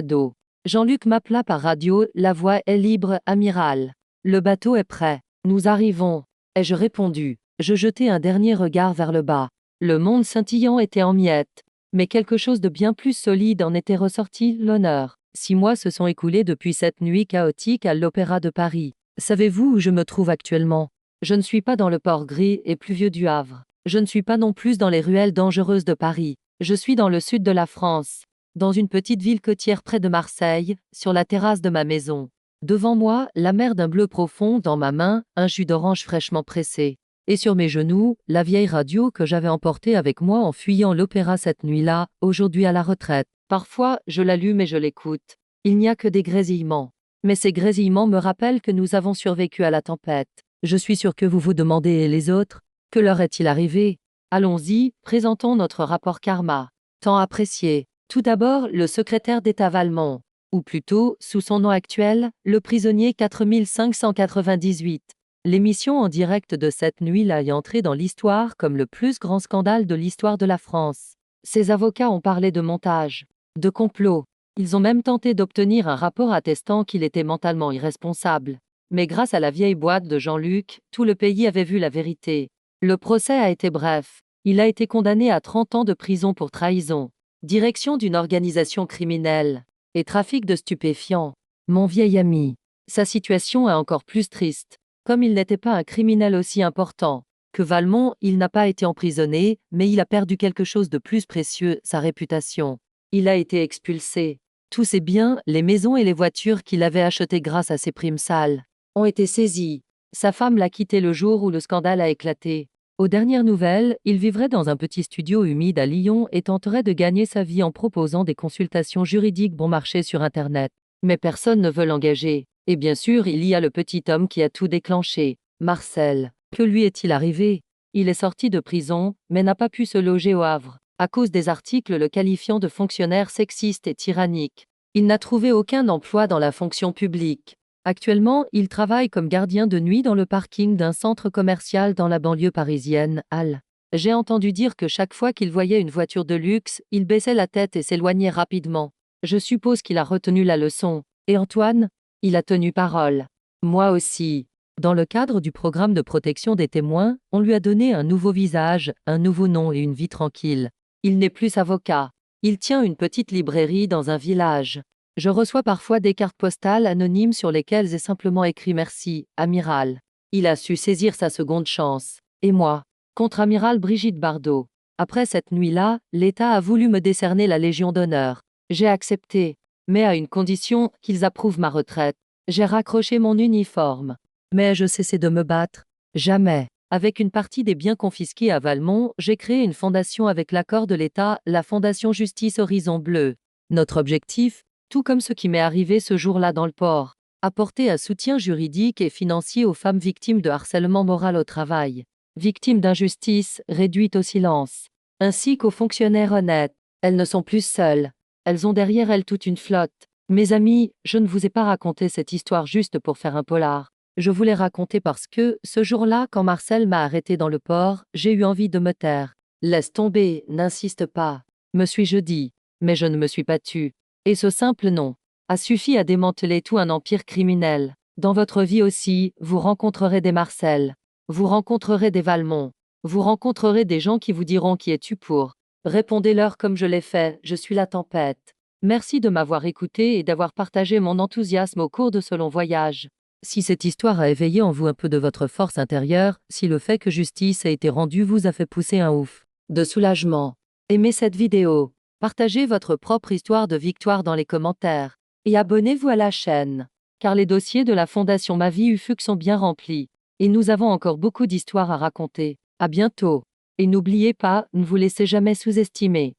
dos. Jean-Luc m'appela par radio, la voix est libre, amiral. Le bateau est prêt. Nous arrivons. Ai-je répondu. Je jetai un dernier regard vers le bas. Le monde scintillant était en miettes. Mais quelque chose de bien plus solide en était ressorti, l'honneur. 6 mois se sont écoulés depuis cette nuit chaotique à l'Opéra de Paris. Savez-vous où je me trouve actuellement? Je ne suis pas dans le port gris et pluvieux du Havre. Je ne suis pas non plus dans les ruelles dangereuses de Paris. Je suis dans le sud de la France, dans une petite ville côtière près de Marseille, sur la terrasse de ma maison. Devant moi, la mer d'un bleu profond, dans ma main, un jus d'orange fraîchement pressé. Et sur mes genoux, la vieille radio que j'avais emportée avec moi en fuyant l'opéra cette nuit-là, aujourd'hui à la retraite. Parfois, je l'allume et je l'écoute. Il n'y a que des grésillements. Mais ces grésillements me rappellent que nous avons survécu à la tempête. Je suis sûr que vous vous demandez et les autres, que leur est-il arrivé? Allons-y, présentons notre rapport karma. Tant apprécié. Tout d'abord, le secrétaire d'État Valmont. Ou plutôt, sous son nom actuel, le prisonnier 4598. L'émission en direct de cette nuit-là est entrée dans l'histoire comme le plus grand scandale de l'histoire de la France. Ses avocats ont parlé de montage, de complot. Ils ont même tenté d'obtenir un rapport attestant qu'il était mentalement irresponsable. Mais grâce à la vieille boîte de Jean-Luc, tout le pays avait vu la vérité. Le procès a été bref. Il a été condamné à 30 ans de prison pour trahison, direction d'une organisation criminelle et trafic de stupéfiants. Mon vieil ami. Sa situation est encore plus triste. Comme il n'était pas un criminel aussi important que Valmont, il n'a pas été emprisonné, mais il a perdu quelque chose de plus précieux, sa réputation. Il a été expulsé. Tous ses biens, les maisons et les voitures qu'il avait achetées grâce à ses primes sales, ont été saisis. Sa femme l'a quitté le jour où le scandale a éclaté. Aux dernières nouvelles, il vivrait dans un petit studio humide à Lyon et tenterait de gagner sa vie en proposant des consultations juridiques bon marché sur Internet. Mais personne ne veut l'engager. Et bien sûr, il y a le petit homme qui a tout déclenché, Marcel. Que lui est-il arrivé? Il est sorti de prison, mais n'a pas pu se loger au Havre, à cause des articles le qualifiant de fonctionnaire sexiste et tyrannique. Il n'a trouvé aucun emploi dans la fonction publique. Actuellement, il travaille comme gardien de nuit dans le parking d'un centre commercial dans la banlieue parisienne, Halle. J'ai entendu dire que chaque fois qu'il voyait une voiture de luxe, il baissait la tête et s'éloignait rapidement. Je suppose qu'il a retenu la leçon. Et Antoine? Il a tenu parole. Moi aussi. Dans le cadre du programme de protection des témoins, on lui a donné un nouveau visage, un nouveau nom et une vie tranquille. Il n'est plus avocat. Il tient une petite librairie dans un village. Je reçois parfois des cartes postales anonymes sur lesquelles est simplement écrit merci, amiral. Il a su saisir sa seconde chance. Et moi? Contre-amiral Brigitte Bardot. Après cette nuit-là, l'État a voulu me décerner la Légion d'honneur. J'ai accepté, mais à une condition, qu'ils approuvent ma retraite. J'ai raccroché mon uniforme. Mais ai-je cessé de me battre? Jamais. Avec une partie des biens confisqués à Valmont, j'ai créé une fondation avec l'accord de l'État, la Fondation Justice Horizon Bleu. Notre objectif, tout comme ce qui m'est arrivé ce jour-là dans le port, apporter un soutien juridique et financier aux femmes victimes de harcèlement moral au travail, victimes d'injustice réduites au silence, ainsi qu'aux fonctionnaires honnêtes. Elles ne sont plus seules. Elles ont derrière elles toute une flotte. Mes amis, je ne vous ai pas raconté cette histoire juste pour faire un polar. Je vous l'ai racontée parce que, ce jour-là, quand Marcel m'a arrêté dans le port, j'ai eu envie de me taire. Laisse tomber, n'insiste pas. Me suis-je dit. Mais je ne me suis pas tue. Et ce simple nom a suffi à démanteler tout un empire criminel. Dans votre vie aussi, vous rencontrerez des Marcel. Vous rencontrerez des Valmont. Vous rencontrerez des gens qui vous diront qui es-tu pour. Répondez-leur comme je l'ai fait, je suis la tempête. Merci de m'avoir écouté et d'avoir partagé mon enthousiasme au cours de ce long voyage. Si cette histoire a éveillé en vous un peu de votre force intérieure, si le fait que justice ait été rendue vous a fait pousser un ouf de soulagement, aimez cette vidéo, partagez votre propre histoire de victoire dans les commentaires, et abonnez-vous à la chaîne, car les dossiers de la Fondation Ma Vie UFUC sont bien remplis, et nous avons encore beaucoup d'histoires à raconter. À bientôt. Et n'oubliez pas, ne vous laissez jamais sous-estimer.